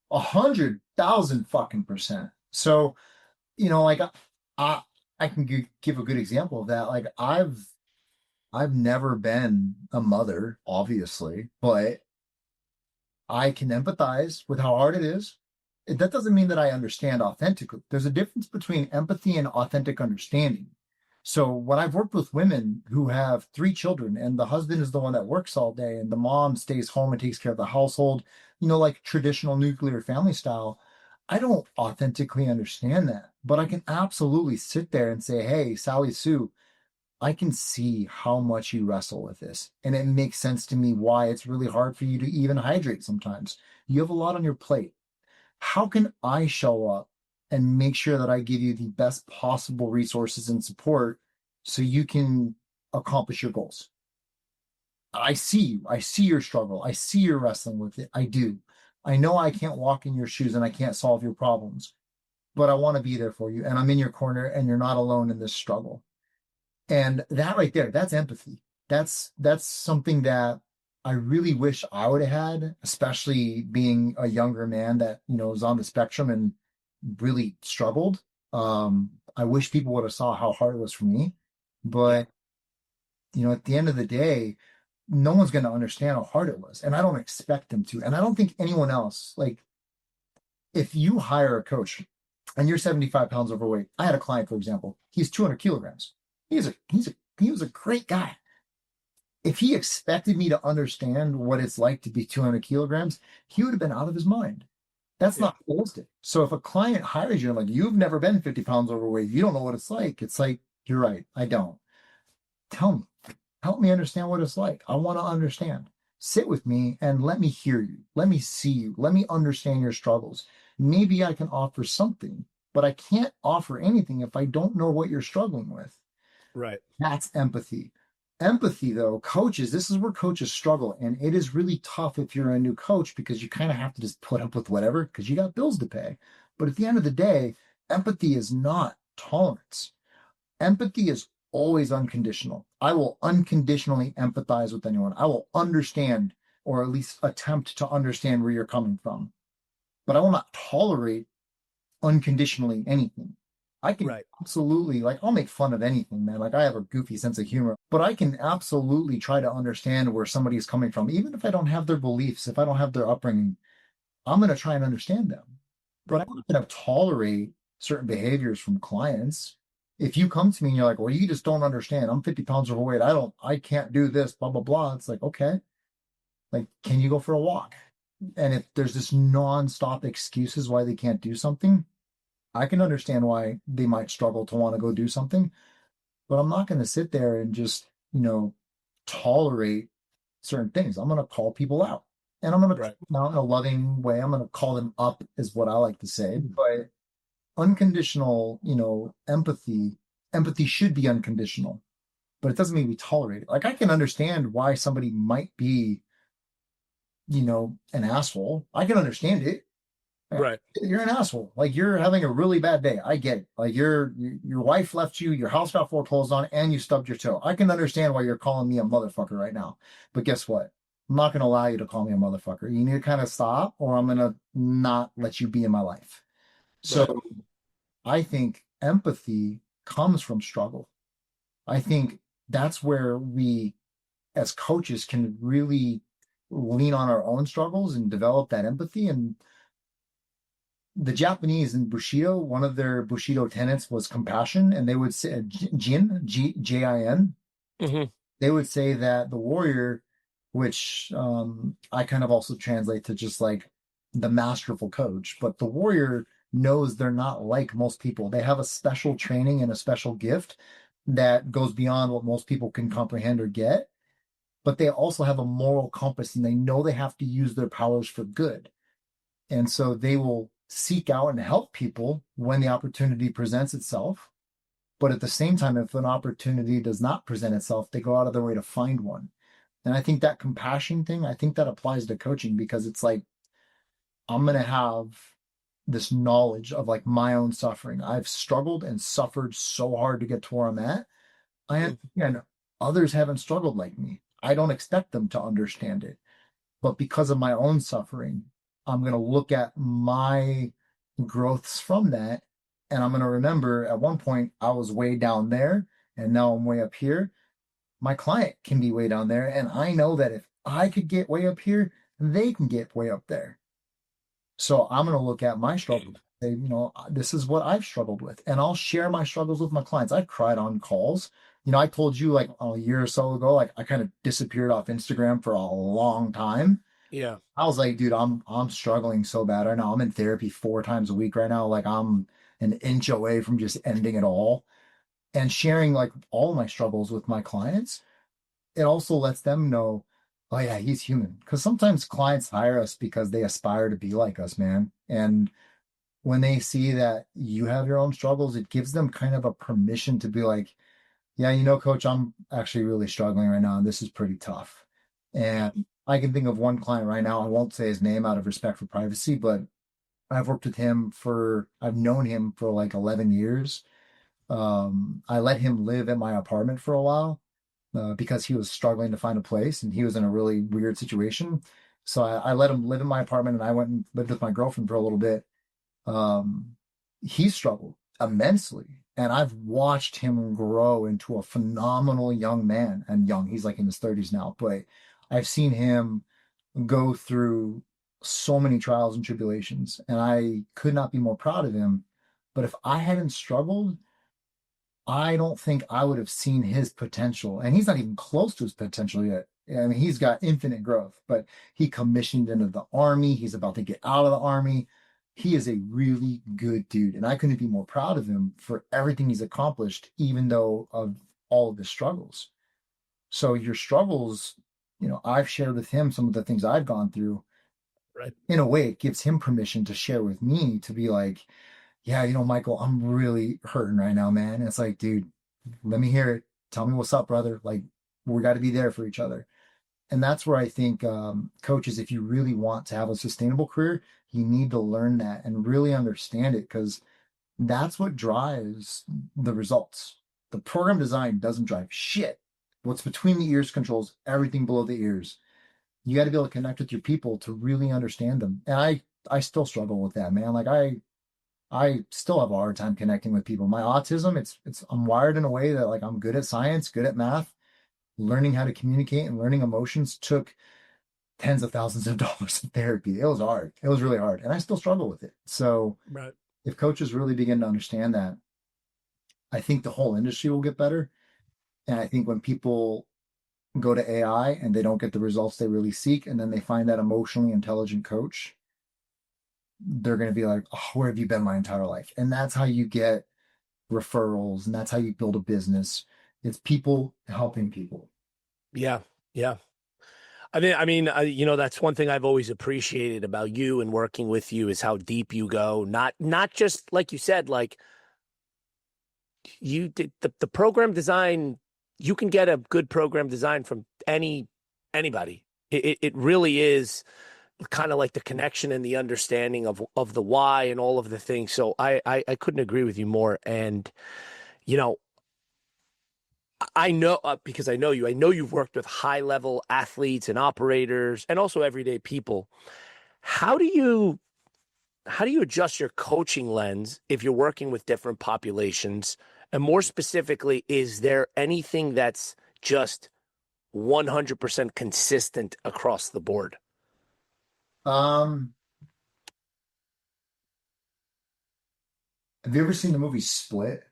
100,000 fucking percent. So, like I can give a good example of that. Like I've never been a mother, obviously, but I can empathize with how hard it is. That doesn't mean that I understand authentically. There's a difference between empathy and authentic understanding. So when I've worked with women who have 3 children and the husband is the one that works all day and the mom stays home and takes care of the household, like traditional nuclear family style, I don't authentically understand that. But I can absolutely sit there and say, hey, Sally Sue, I can see how much you wrestle with this. And it makes sense to me why it's really hard for you to even hydrate sometimes. You have a lot on your plate. How can I show up and make sure that I give you the best possible resources and support so you can accomplish your goals? I see you. I see your struggle. I see you're wrestling with it. I do. I know I can't walk in your shoes and I can't solve your problems, but I want to be there for you. And I'm in your corner and you're not alone in this struggle. And that right there, that's empathy. That's something that I really wish I would have had, especially being a younger man that, was on the spectrum and really struggled. I wish people would have saw how hard it was for me. But, at the end of the day, no one's going to understand how hard it was. And I don't expect them to. And I don't think anyone else, like, if you hire a coach and you're 75 pounds overweight, I had a client, for example, he's 200 kilograms. He was a great guy. If he expected me to understand what it's like to be 200 kilograms, he would have been out of his mind. That's not realistic. So if a client hires you and like, you've never been 50 pounds overweight, you don't know what it's like, you're right. I don't. Tell me, help me understand what it's like. I want to understand. Sit with me and let me hear you. Let me see you. Let me understand your struggles. Maybe I can offer something, but I can't offer anything if I don't know what you're struggling with. Right. That's empathy. Empathy, though, coaches, this is where coaches struggle. And it is really tough if you're a new coach because you kind of have to just put up with whatever because you got bills to pay. But at the end of the day, empathy is not tolerance. Empathy is always unconditional. I will unconditionally empathize with anyone. I will understand or at least attempt to understand where you're coming from. But I will not tolerate unconditionally anything. I can absolutely, I'll make fun of anything, man. I have a goofy sense of humor, but I can absolutely try to understand where somebody's coming from. Even if I don't have their beliefs, if I don't have their upbringing, I'm going to try and understand them. But I'm not going to tolerate certain behaviors from clients. If you come to me and you're like, well, you just don't understand. I'm 50 pounds overweight. I can't do this, blah, blah, blah. It's like, okay, can you go for a walk? And if there's this nonstop excuses why they can't do something, I can understand why they might struggle to want to go do something, but I'm not going to sit there and just, tolerate certain things. I'm going to call people out, and I'm going to call Right. them out in a loving way. I'm going to call them up, is what I like to say. But unconditional, empathy should be unconditional, but it doesn't mean we tolerate it. Like, I can understand why somebody might be, an asshole. I can understand it. Yeah. Right. You're an asshole. Like, you're having a really bad day. I get it. Like, your wife left you, your house got foreclosed on, and you stubbed your toe. I can understand why you're calling me a motherfucker right now. But guess what? I'm not going to allow you to call me a motherfucker. You need to kind of stop, or I'm going to not let you be in my life. Right. So I think empathy comes from struggle. I think that's where we, as coaches, can really lean on our own struggles and develop that empathy. And the Japanese in Bushido, one of their Bushido tenets was compassion, and they would say Jin. Hmm. They would say that the warrior, which I kind of also translate to just like the masterful coach, but the warrior knows they're not like most people. They have a special training and a special gift that goes beyond what most people can comprehend or get, but they also have a moral compass and they know they have to use their powers for good. And so they will seek out and help people when the opportunity presents itself. But at the same time, if an opportunity does not present itself, they go out of their way to find one. And I think that compassion thing, I think that applies to coaching because it's like, I'm going to have this knowledge of like my own suffering. I've struggled and suffered so hard to get to where I'm at. And others haven't struggled like me. I don't expect them to understand it. But because of my own suffering, I'm going to look at my growths from that. And I'm going to remember at one point I was way down there and now I'm way up here. My client can be way down there. And I know that if I could get way up here, they can get way up there. So I'm going to look at my struggle. Say, this is what I've struggled with. And I'll share my struggles with my clients. I've cried on calls. I told you like a year or so ago, like I kind of disappeared off Instagram for a long time. Yeah. I was like, dude, I'm struggling so bad right now. I'm in therapy 4 times a week right now. Like I'm an inch away from just ending it all. And sharing like all my struggles with my clients, it also lets them know, oh yeah, he's human. Because sometimes clients hire us because they aspire to be like us, man. And when they see that you have your own struggles, it gives them kind of a permission to be like, yeah, coach, I'm actually really struggling right now, and this is pretty tough. And I can think of one client right now. I won't say his name out of respect for privacy, but I've known him for like 11 years. I let him live at my apartment for a while because he was struggling to find a place and he was in a really weird situation. So I let him live in my apartment and I went and lived with my girlfriend for a little bit. Um, he struggled immensely. And I've watched him grow into a phenomenal young man. And young, he's like in his 30s now, but I've seen him go through so many trials and tribulations. And I could not be more proud of him. But if I hadn't struggled, I don't think I would have seen his potential. And he's not even close to his potential yet. I mean, he's got infinite growth, but he commissioned into the army. He's about to get out of the army. He is a really good dude. And I couldn't be more proud of him for everything he's accomplished, even though of all of his struggles. So your struggles, I've shared with him some of the things I've gone through. Right. In a way, it gives him permission to share with me to be like, yeah, Michael, I'm really hurting right now, man. And it's like, dude, let me hear it. Tell me what's up, brother. Like, we got to be there for each other. And that's where I think coaches, if you really want to have a sustainable career, you need to learn that and really understand it because that's what drives the results. The program design doesn't drive shit. What's between the ears controls everything below the ears. You got to be able to connect with your people to really understand them. And I still struggle with that, man. Like I still have a hard time connecting with people. My autism, I'm wired in a way that like I'm good at science, good at math. Learning how to communicate and learning emotions took tens of thousands of dollars of therapy. It was hard. It was really hard. And I still struggle with it. So Right. if coaches really begin to understand that, I think the whole industry will get better. And I think when people go to AI and they don't get the results they really seek, and then they find that emotionally intelligent coach, they're going to be like, oh, where have you been my entire life? And that's how you get referrals, and that's how you build a business. It's people helping people. Yeah. Yeah. That's one thing I've always appreciated about you and working with you is how deep you go. Not just like you said, like you did the program design. You can get a good program design from anybody. It really is kind of like the connection and the understanding of the why and all of the things. So I couldn't agree with you more. And you know, I know because I know you. I know you've worked with high level athletes and operators and also everyday people. How do you how do you adjust your coaching lens if you're working with different populations? And more specifically, is there anything that's just 100% consistent across the board? Um, have you ever seen the movie Split?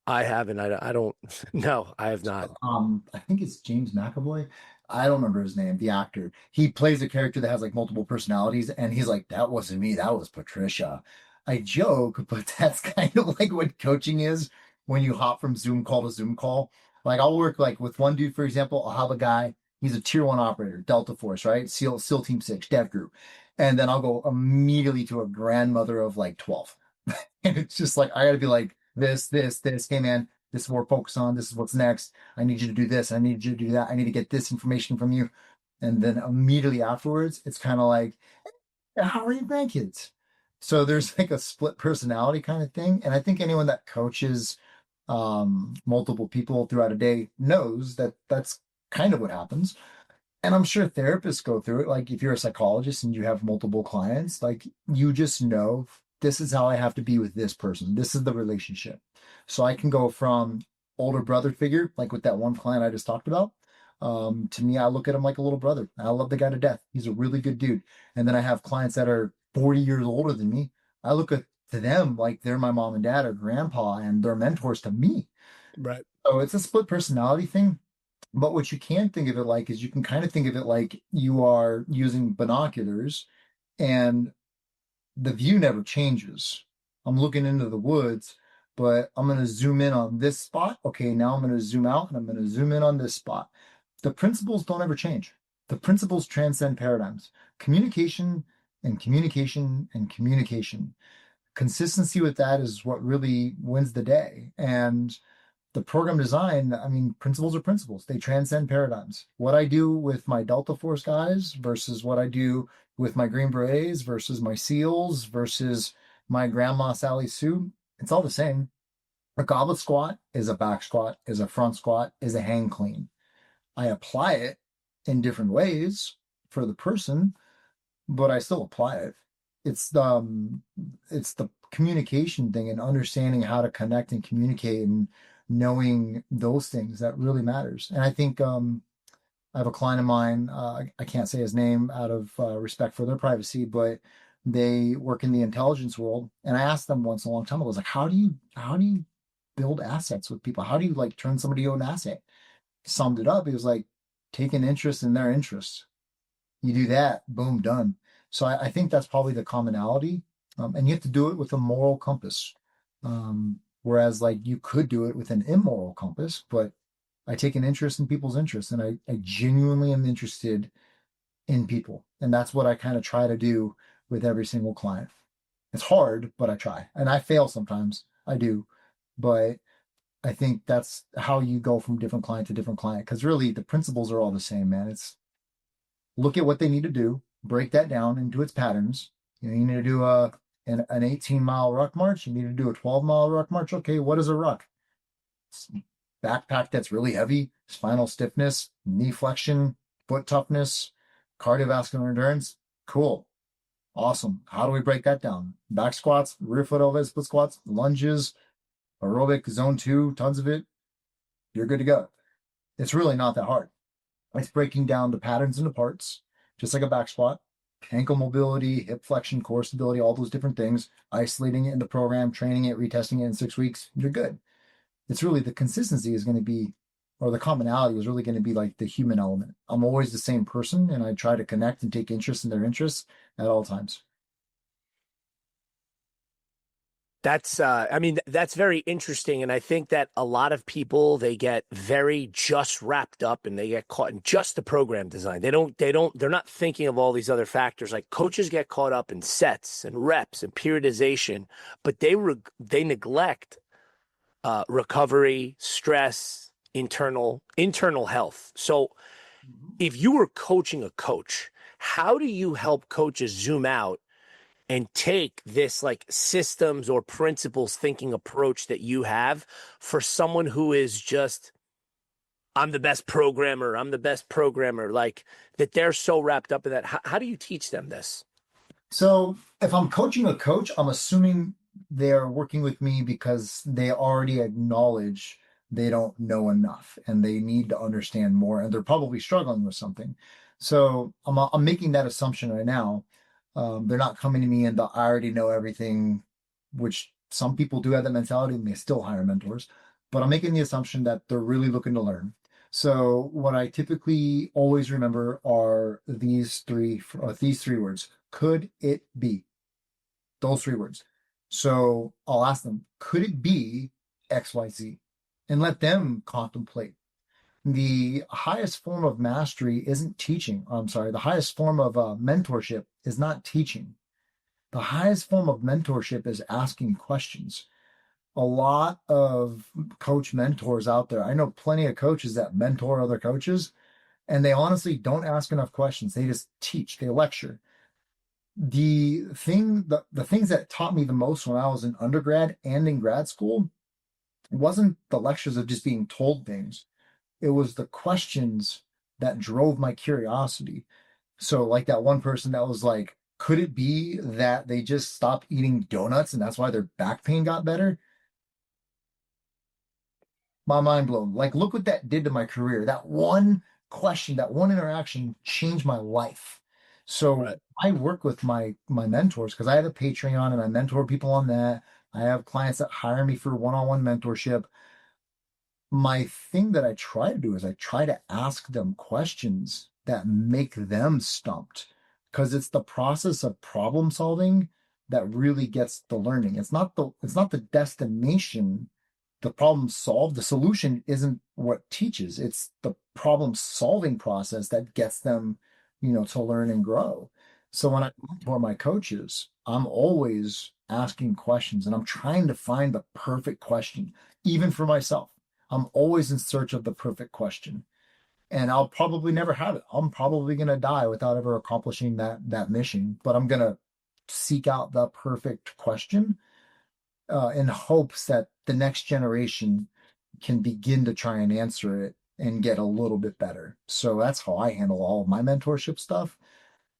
I haven't. I don't. No, I have not. I think it's James McAvoy. I don't remember his name, the actor. He plays a character that has like multiple personalities, and he's like, that wasn't me, that was Patricia. I joke, but that's kind of like what coaching is when you hop from Zoom call to Zoom call. Like I'll work like with one dude, for example, I'll have a guy, he's a tier one operator, Delta Force, right? SEAL Team 6, Dev Group. And then I'll go immediately to a grandmother of like 12. And it's just like I gotta be like this. Hey man, this is what we're focused on. This is what's next. I need you to do this. I need you to do that. I need to get this information from you. And then immediately afterwards, it's kind of like, "Hey, how are your grandkids?" So there's like a split personality kind of thing. And I think anyone that coaches multiple people throughout a day knows that that's kind of what happens. And I'm sure therapists go through it. Like if you're a psychologist and you have multiple clients, like you just know this is how I have to be with this person. This is the relationship. So I can go from older brother figure, like with that one client I just talked about. To me, I look at him like a little brother. I love the guy to death. He's a really good dude. And then I have clients that are 40 years older than me. I look at to them like they're my mom and dad or grandpa, and they're mentors to me. Right. So it's a split personality thing. But what you can think of it like is you can kind of think of it like you are using binoculars and the view never changes. I'm looking into the woods, but I'm going to zoom in on this spot. Okay, now I'm going to zoom out and I'm going to zoom in on this spot. The principles don't ever change. The principles transcend paradigms. Communication and communication and communication. Consistency with that is what really wins the day. And the program design, I mean, principles are principles. They transcend paradigms. What I do with my Delta Force guys versus what I do with my Green Berets versus my SEALs versus my Grandma Sally Sue, it's all the same. A goblet squat is a back squat, is a front squat, is a hang clean. I apply it in different ways for the person, but I still apply it. It's the communication thing and understanding how to connect and communicate and knowing those things that really matters. And I think I have a client of mine. I can't say his name out of respect for their privacy, but they work in the intelligence world. And I asked them once a long time ago, I was like, how do you build assets with people? How do you like turn somebody to an asset? Summed it up. He was like, take an interest in their interests. You do that, boom, done. So I think that's probably the commonality. And you have to do it with a moral compass. Whereas like you could do it with an immoral compass, but I take an interest in people's interests and I genuinely am interested in people. And that's what I kind of try to do with every single client. It's hard, but I try. And I fail sometimes. I do. But I think that's how you go from different client to different client. Because really the principles are all the same, man. It's look at what they need to do, break that down into its patterns. You need to do an 18-mile ruck march. You need to do a 12-mile ruck march. Okay, what is a ruck? It's backpack that's really heavy, spinal stiffness, knee flexion, foot toughness, cardiovascular endurance. Cool. Awesome. How do we break that down? Back squats, rear foot elevated split squats, lunges, aerobic zone 2, tons of it. You're good to go. It's really not that hard. It's breaking down the patterns into parts, just like a back squat, ankle mobility, hip flexion, core stability, all those different things, isolating it in the program, training it, retesting it in 6 weeks. You're good. It's really the consistency is going to be, or the commonality is really going to be like the human element. I'm always the same person and I try to connect and take interest in their interests at all times. I mean, that's very interesting. And I think that a lot of people, they get very just wrapped up and they get caught in just the program design. They're not thinking of all these other factors. Like coaches get caught up in sets and reps and periodization, but they neglect recovery, stress, internal health. So if you were coaching a coach, how do you help coaches zoom out and take this like systems or principles thinking approach that you have for someone who is just, I'm the best programmer, like that they're so wrapped up in that? How do you teach them this? So if I'm coaching a coach, I'm assuming they're working with me because they already acknowledge they don't know enough and they need to understand more and they're probably struggling with something. So I'm making that assumption right now. They're not coming to me and I already know everything, which some people do have that mentality and they still hire mentors. But I'm making the assumption that they're really looking to learn. So what I typically always remember are these three words. Could it be? Those three words. So I'll ask them, could it be XYZ? And let them contemplate. The highest form of mastery isn't teaching. I'm sorry. The highest form of mentorship is not teaching. The highest form of mentorship is asking questions. A lot of coach mentors out there. I know plenty of coaches that mentor other coaches, and they honestly don't ask enough questions. They just teach, they lecture. The things that taught me the most when I was in undergrad and in grad school wasn't the lectures of just being told things. It was the questions that drove my curiosity. So like that one person that was like, could it be that they just stopped eating donuts and that's why their back pain got better? My mind blown. Like, look what that did to my career. That one question, that one interaction changed my life. So Right. I work with my mentors because I have a Patreon and I mentor people on that. I have clients that hire me for one-on-one mentorship. My thing that I try to do is I try to ask them questions that make them stumped because it's the process of problem solving that really gets the learning. It's not the destination, the problem solved. The solution isn't what teaches. It's the problem solving process that gets them, to learn and grow. So when I mentor my coaches, I'm always asking questions and I'm trying to find the perfect question, even for myself. I'm always in search of the perfect question. And I'll probably never have it. I'm probably going to die without ever accomplishing that mission, but I'm going to seek out the perfect question in hopes that the next generation can begin to try and answer it and get a little bit better. So that's how I handle all of my mentorship stuff.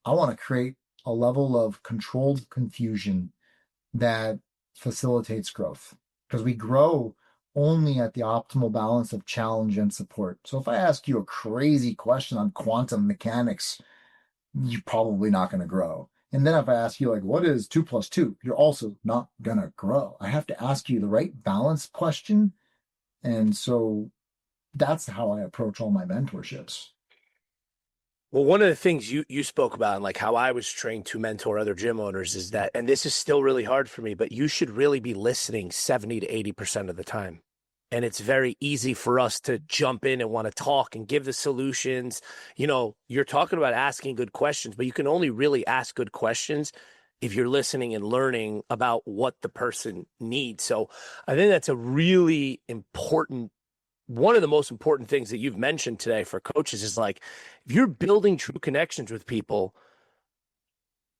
I want to create a level of controlled confusion that facilitates growth because we grow only at the optimal balance of challenge and support. So if I ask you a crazy question on quantum mechanics, you're probably not going to grow. And then if I ask you, like, what is 2 plus 2? You're also not going to grow. I have to ask you the right balance question. And so that's how I approach all my mentorships. Well, one of the things you spoke about and like how I was trained to mentor other gym owners is that, and this is still really hard for me, but you should really be listening 70 to 80% of the time. And it's very easy for us to jump in and want to talk and give the solutions. You're talking about asking good questions, but you can only really ask good questions if you're listening and learning about what the person needs. So I think that's a really important, one of the most important things that you've mentioned today for coaches is like, if you're building true connections with people,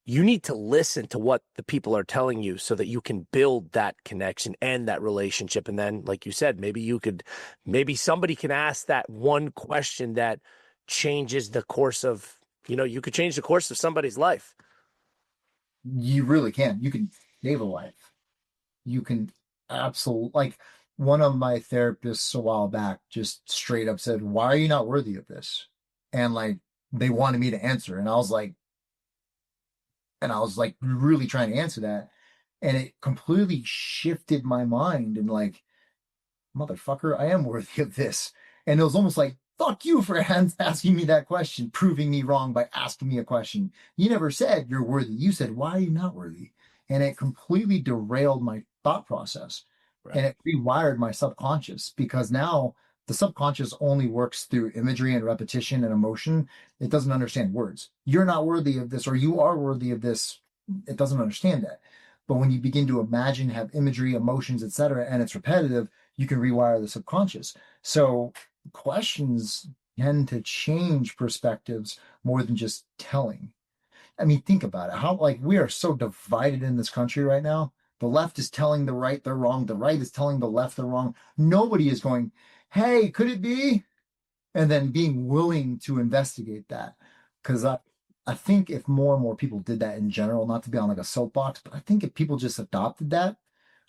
you need to listen to what the people are telling you so that you can build that connection and that relationship. And then, like you said, maybe somebody can ask that one question that changes the course of, you could change the course of somebody's life. You really can. You can save a life. You can absolutely, like one of my therapists a while back just straight up said, why are you not worthy of this? And like they wanted me to answer. And I was like really trying to answer that. And it completely shifted my mind and like, motherfucker, I am worthy of this. And it was almost like, fuck you for asking me that question, proving me wrong by asking me a question. You never said you're worthy. You said, why are you not worthy? and it completely derailed my thought process. And Right. it rewired my subconscious because now the subconscious only works through imagery and repetition and emotion. It doesn't understand words. You're not worthy of this, or you are worthy of this. It doesn't understand that. But when you begin to imagine, have imagery, emotions, etc., and it's repetitive, you can rewire the subconscious. So questions tend to change perspectives more than just telling. I mean, think about it. How, like, we are so divided in this country right now. The left is telling the right they're wrong. The right is telling the left they're wrong. Nobody is going, hey, could it be? And then being willing to investigate that. Because I think if more and more people did that in general, not to be on like a soapbox, but I think if people just adopted that,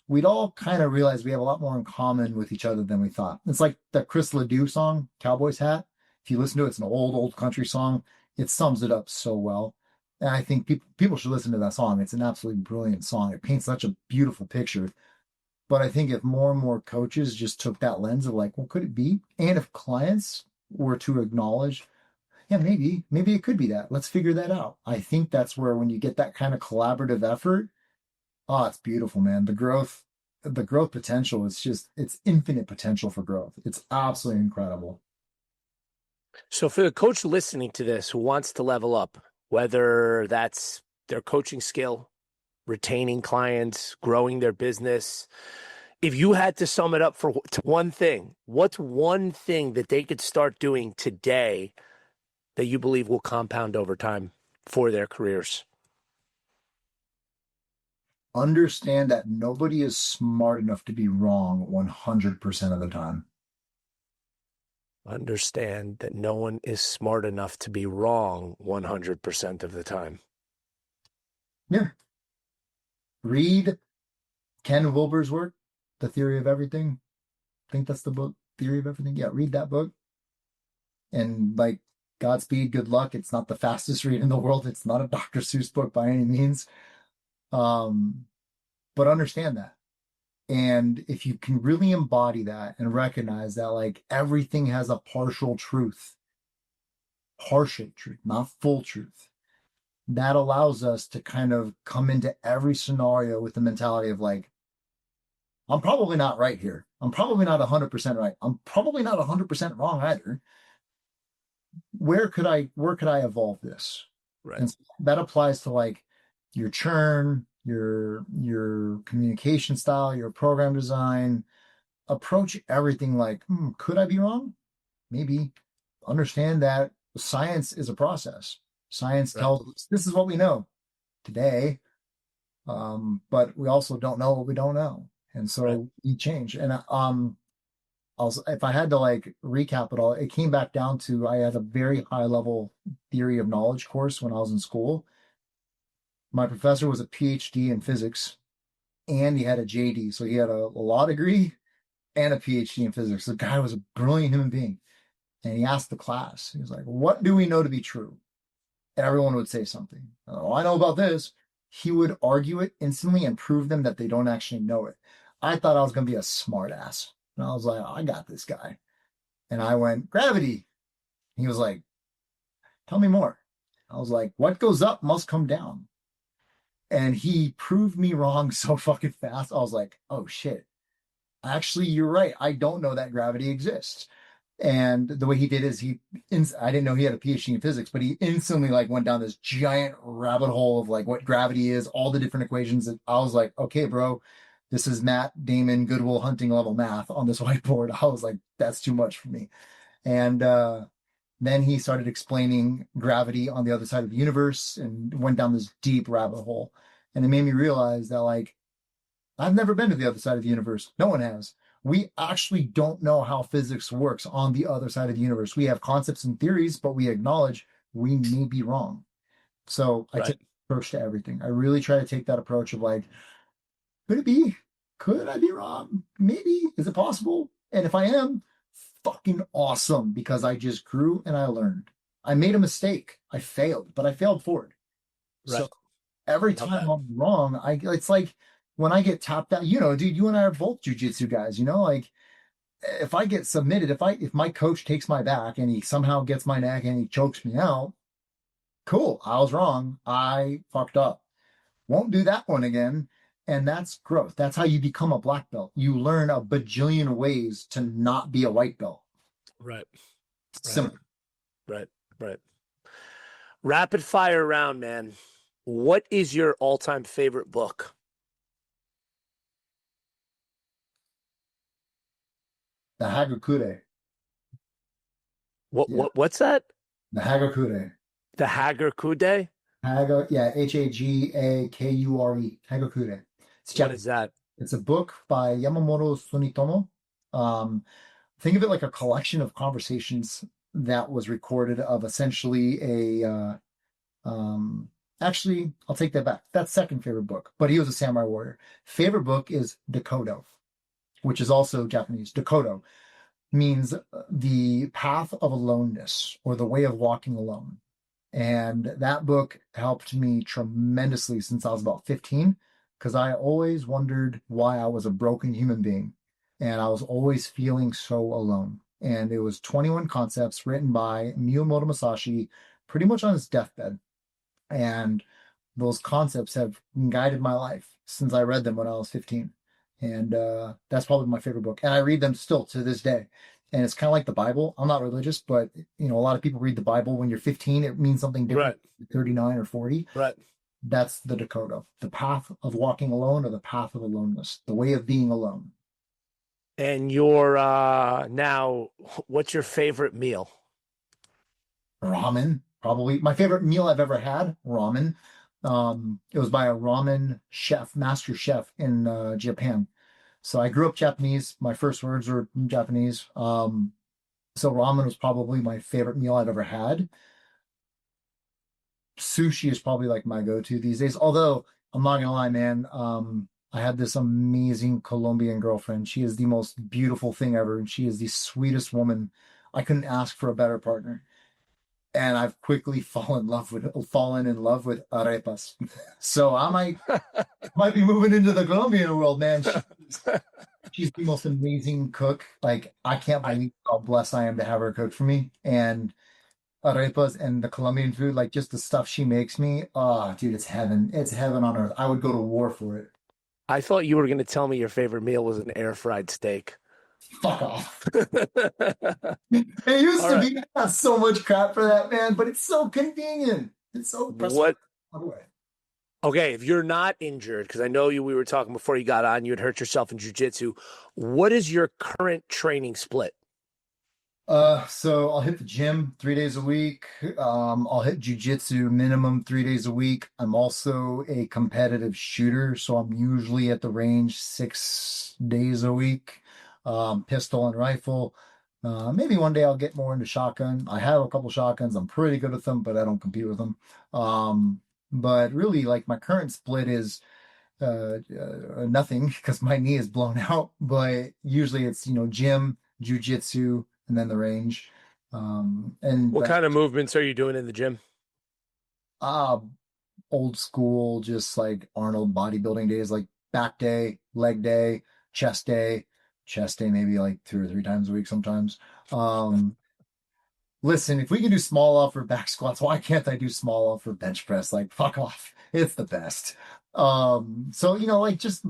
we'd all kind of realize we have a lot more in common with each other than we thought. It's like the Chris Ledoux song, Cowboy's Hat. If you listen to it, it's an old country song. It sums it up so well. And I think people should listen to that song. It's an absolutely brilliant song. It paints such a beautiful picture. But I think if more and more coaches just took that lens of like, well, could it be? And if clients were to acknowledge, yeah, maybe it could be that. Let's figure that out. I think that's where when you get that kind of collaborative effort, oh, it's beautiful, man. The growth potential is just, it's infinite potential for growth. It's absolutely incredible. So for the coach listening to this who wants to level up, whether that's their coaching skill, retaining clients, growing their business, if you had to sum it up for one thing, what's one thing that they could start doing today that you believe will compound over time for their careers? Understand that nobody is smart enough to be wrong 100% of the time. Understand that no one is smart enough to be wrong 100% of the time. Yeah. Read Ken Wilber's work, The Theory of Everything. I think that's the book, Theory of Everything. Yeah, read that book. And like, Godspeed, good luck. It's not the fastest read in the world. It's not a Dr. Seuss book by any means. But understand that. And if you can really embody that and recognize that like everything has a partial truth, not full truth, that allows us to kind of come into every scenario with the mentality of like, I'm probably not right here. I'm probably not 100% right. I'm probably not 100% wrong either. Where could I evolve this? Right. And so that applies to like your churn, your communication style, your program design. Approach everything like, could I be wrong? Maybe. Understand that science is a process. Science tells us this is what we know today, but we also don't know what we don't know, and so we change. And if I had to like recap it all, it came back down to I had a very high level theory of knowledge course when I was in school. My professor was a PhD in physics, and he had a JD, so he had a law degree and a PhD in physics. The guy was a brilliant human being. And he asked the class, he was like, what do we know to be true? And everyone would say something. Oh, I know about this. He would argue it instantly and prove them that they don't actually know it. I thought I was going to be a smart ass. And I was like, I got this guy. And I went, gravity. He was like, tell me more. I was like, what goes up must come down. And he proved me wrong so fucking fast. I was like, oh shit. Actually, you're right. I don't know that gravity exists. And the way he did is I didn't know he had a PhD in physics, but he instantly like went down this giant rabbit hole of like what gravity is, all the different equations. And I was like, okay, bro, this is Matt Damon, Goodwill Hunting level math on this whiteboard. I was like, that's too much for me. And then he started explaining gravity on the other side of the universe and went down this deep rabbit hole. And it made me realize that like, I've never been to the other side of the universe. No one has. We actually don't know how physics works on the other side of the universe. We have concepts and theories, but we acknowledge we may be wrong. So I take the approach to everything. I really try to take that approach of like, could it be? Could I be wrong? Maybe. Is it possible? And if I am, fucking awesome, because I just grew and I learned. I made a mistake. I failed, but I failed forward. Right. So every time I'm wrong, it's like, when I get tapped out, dude, you and I are both jujitsu guys, like if I get submitted, if my coach takes my back and he somehow gets my neck and he chokes me out, cool. I was wrong. I fucked up. Won't do that one again. And that's growth. That's how you become a black belt. You learn a bajillion ways to not be a white belt. Right. It's Right. simple. Right. Right. Rapid fire round, man. What is your all-time favorite book? The Hagakure. What Yeah. what's that? The Hagakure. The Hagakure? Yeah, Hagakure. Hagakure. It's What Japanese. is that? It's a book by Yamamoto Sunitomo. Um, think of it like a collection of conversations that was recorded of essentially um, actually, I'll take that back. That's second favorite book, but he was a samurai warrior. Favorite book is Dakodo, which is also Japanese. Dakodo means the path of aloneness or the way of walking alone. And that book helped me tremendously since I was about 15, because I always wondered why I was a broken human being. And I was always feeling so alone. And it was 21 concepts written by Miyamoto Musashi pretty much on his deathbed. And those concepts have guided my life since I read them when I was 15. And that's probably my favorite book. And I read them still to this day. And it's kind of like the Bible. I'm not religious, but a lot of people read the Bible when you're 15. It means something different, Right. 39 or 40. Right. That's the Dakota, the path of walking alone or the path of aloneness, the way of being alone. And your now, what's your favorite meal? Ramen, probably my favorite meal I've ever had. Ramen. It was by a ramen chef, master chef in Japan. So I grew up Japanese. My first words were Japanese. So ramen was probably my favorite meal I've ever had. Sushi is probably like my go-to these days. Although I'm not gonna lie, man. I had this amazing Colombian girlfriend. She is the most beautiful thing ever, and she is the sweetest woman. I couldn't ask for a better partner. And I've quickly fallen in love with arepas. So I might be moving into the Colombian world, man. She's the most amazing cook. Like I can't I believe how blessed I am to have her cook for me. And arepas and the Colombian food, like just the stuff she makes me. Oh, dude, it's heaven. It's heaven on earth. I would go to war for it. I thought you were going to tell me your favorite meal was an air fried steak. Fuck off. It used All to right. be. I got so much crap for that, man, but it's so convenient. It's so pressful. What? Okay, if you're not injured, because I know we were talking before you got on, you had hurt yourself in jujitsu. What is your current training split? So I'll hit the gym 3 days a week. I'll hit jujitsu minimum 3 days a week. I'm also a competitive shooter, so I'm usually at the range 6 days a week. Pistol and rifle. Maybe one day I'll get more into shotgun. I have a couple shotguns. I'm pretty good with them, but I don't compete with them. But really, like my current split is nothing because my knee is blown out. But usually it's gym, jujitsu, and then the range. And What kind of movements are you doing in the gym? uh, old school, just like Arnold bodybuilding days, like back day, leg day, chest day, chest day maybe like 2 or 3 times a week sometimes. Um, Listen, if we can do small off for back squats, why can't I do small off for bench press? Like, fuck off. It's the best. So, like just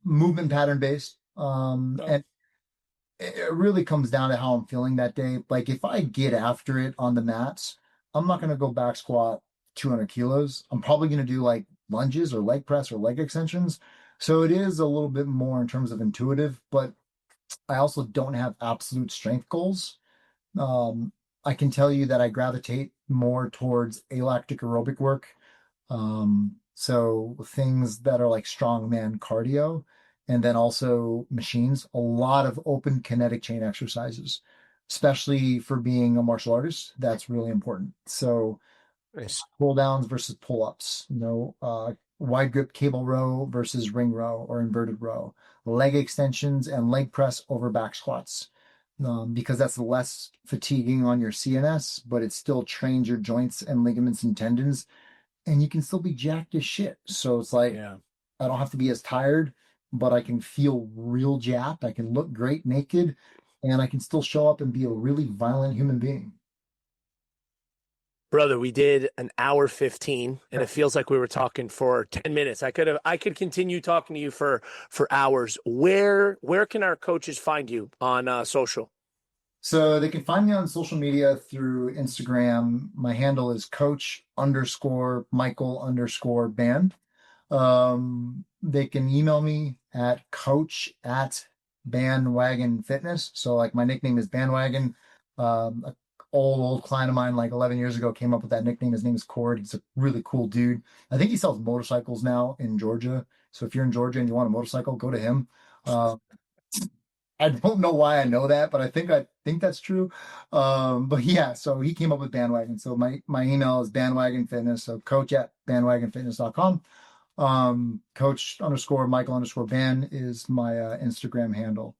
movement pattern based. Oh, And it really comes down to how I'm feeling that day. Like, if I get after it on the mats, I'm not going to go back squat 200 kilos. I'm probably going to do like lunges or leg press or leg extensions. So it is a little bit more in terms of intuitive, but I also don't have absolute strength goals. um, I can tell you that I gravitate more towards alactic aerobic work. So things that are like strongman cardio, and then also machines, a lot of open kinetic chain exercises, especially for being a martial artist. That's really important. So nice. pull downs versus pull ups, wide grip cable row versus ring row or inverted row, leg extensions and leg press over back squats. Because that's less fatiguing on your CNS, but it still trains your joints and ligaments and tendons, and you can still be jacked as shit. So it's like Yeah. I don't have to be as tired, but I can feel real jacked. I can look great naked, and I can still show up and be a really violent human being. Brother, we did an hour 15 and it feels like we were talking for 10 minutes. I could continue talking to you for hours. Where can our coaches find you on social? So they can find me on social media through Instagram. My handle is coach_Michael_Bann. They can email me at coach@Bandwagon Fitness. So like my nickname is Bandwagon. A old client of mine, like 11 years ago, came up with that nickname. His name is Cord. He's a really cool dude. I think he sells motorcycles now in Georgia. So if you're in Georgia and you want a motorcycle, go to him. I don't know why I know that, but I think that's true. But yeah, so he came up with Bandwagon. So my email is Bandwagon Fitness. So coach@bandwagonfitness.com. Coach_Michael_Bann is my Instagram handle.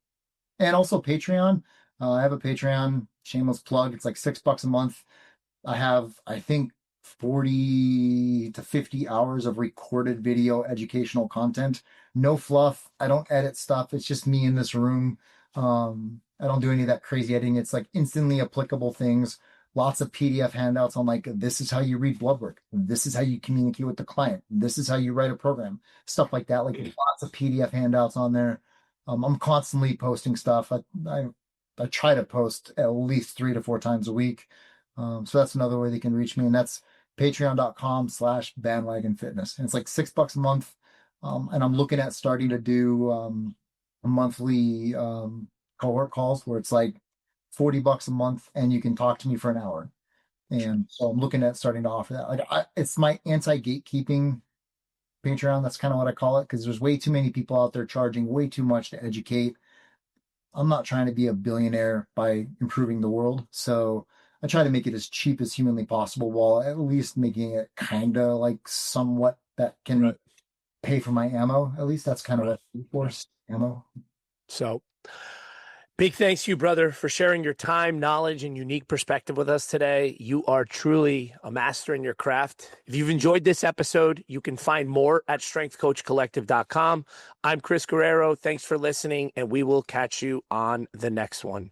And also Patreon. I have a Patreon, shameless plug. It's like $6 a month. I have, I think, 40 to 50 hours of recorded video educational content. No fluff. I don't edit stuff. It's just me in this room. I don't do any of that crazy editing. It's like instantly applicable things. Lots of PDF handouts on like, this is how you read blood work. This is how you communicate with the client. This is how you write a program. Stuff like that. Like lots of PDF handouts on there. I'm constantly posting stuff. I try to post at least 3 to 4 times a week. So that's another way they can reach me. And that's patreon.com/bandwagonfitness. And it's like $6 a month. And I'm looking at starting to do a monthly cohort calls where it's like $40 a month and you can talk to me for an hour. And so I'm looking at starting to offer that. Like it's my anti-gatekeeping Patreon. That's kind of what I call it, because there's way too many people out there charging way too much to educate. I'm not trying to be a billionaire by improving the world. So I try to make it as cheap as humanly possible while at least making it kind of like somewhat that can pay for my ammo. At least that's kind of what I force ammo. So big thanks to you, brother, for sharing your time, knowledge, and unique perspective with us today. You are truly a master in your craft. If you've enjoyed this episode, you can find more at strengthcoachcollective.com. I'm Chris Guerrero. Thanks for listening, and we will catch you on the next one.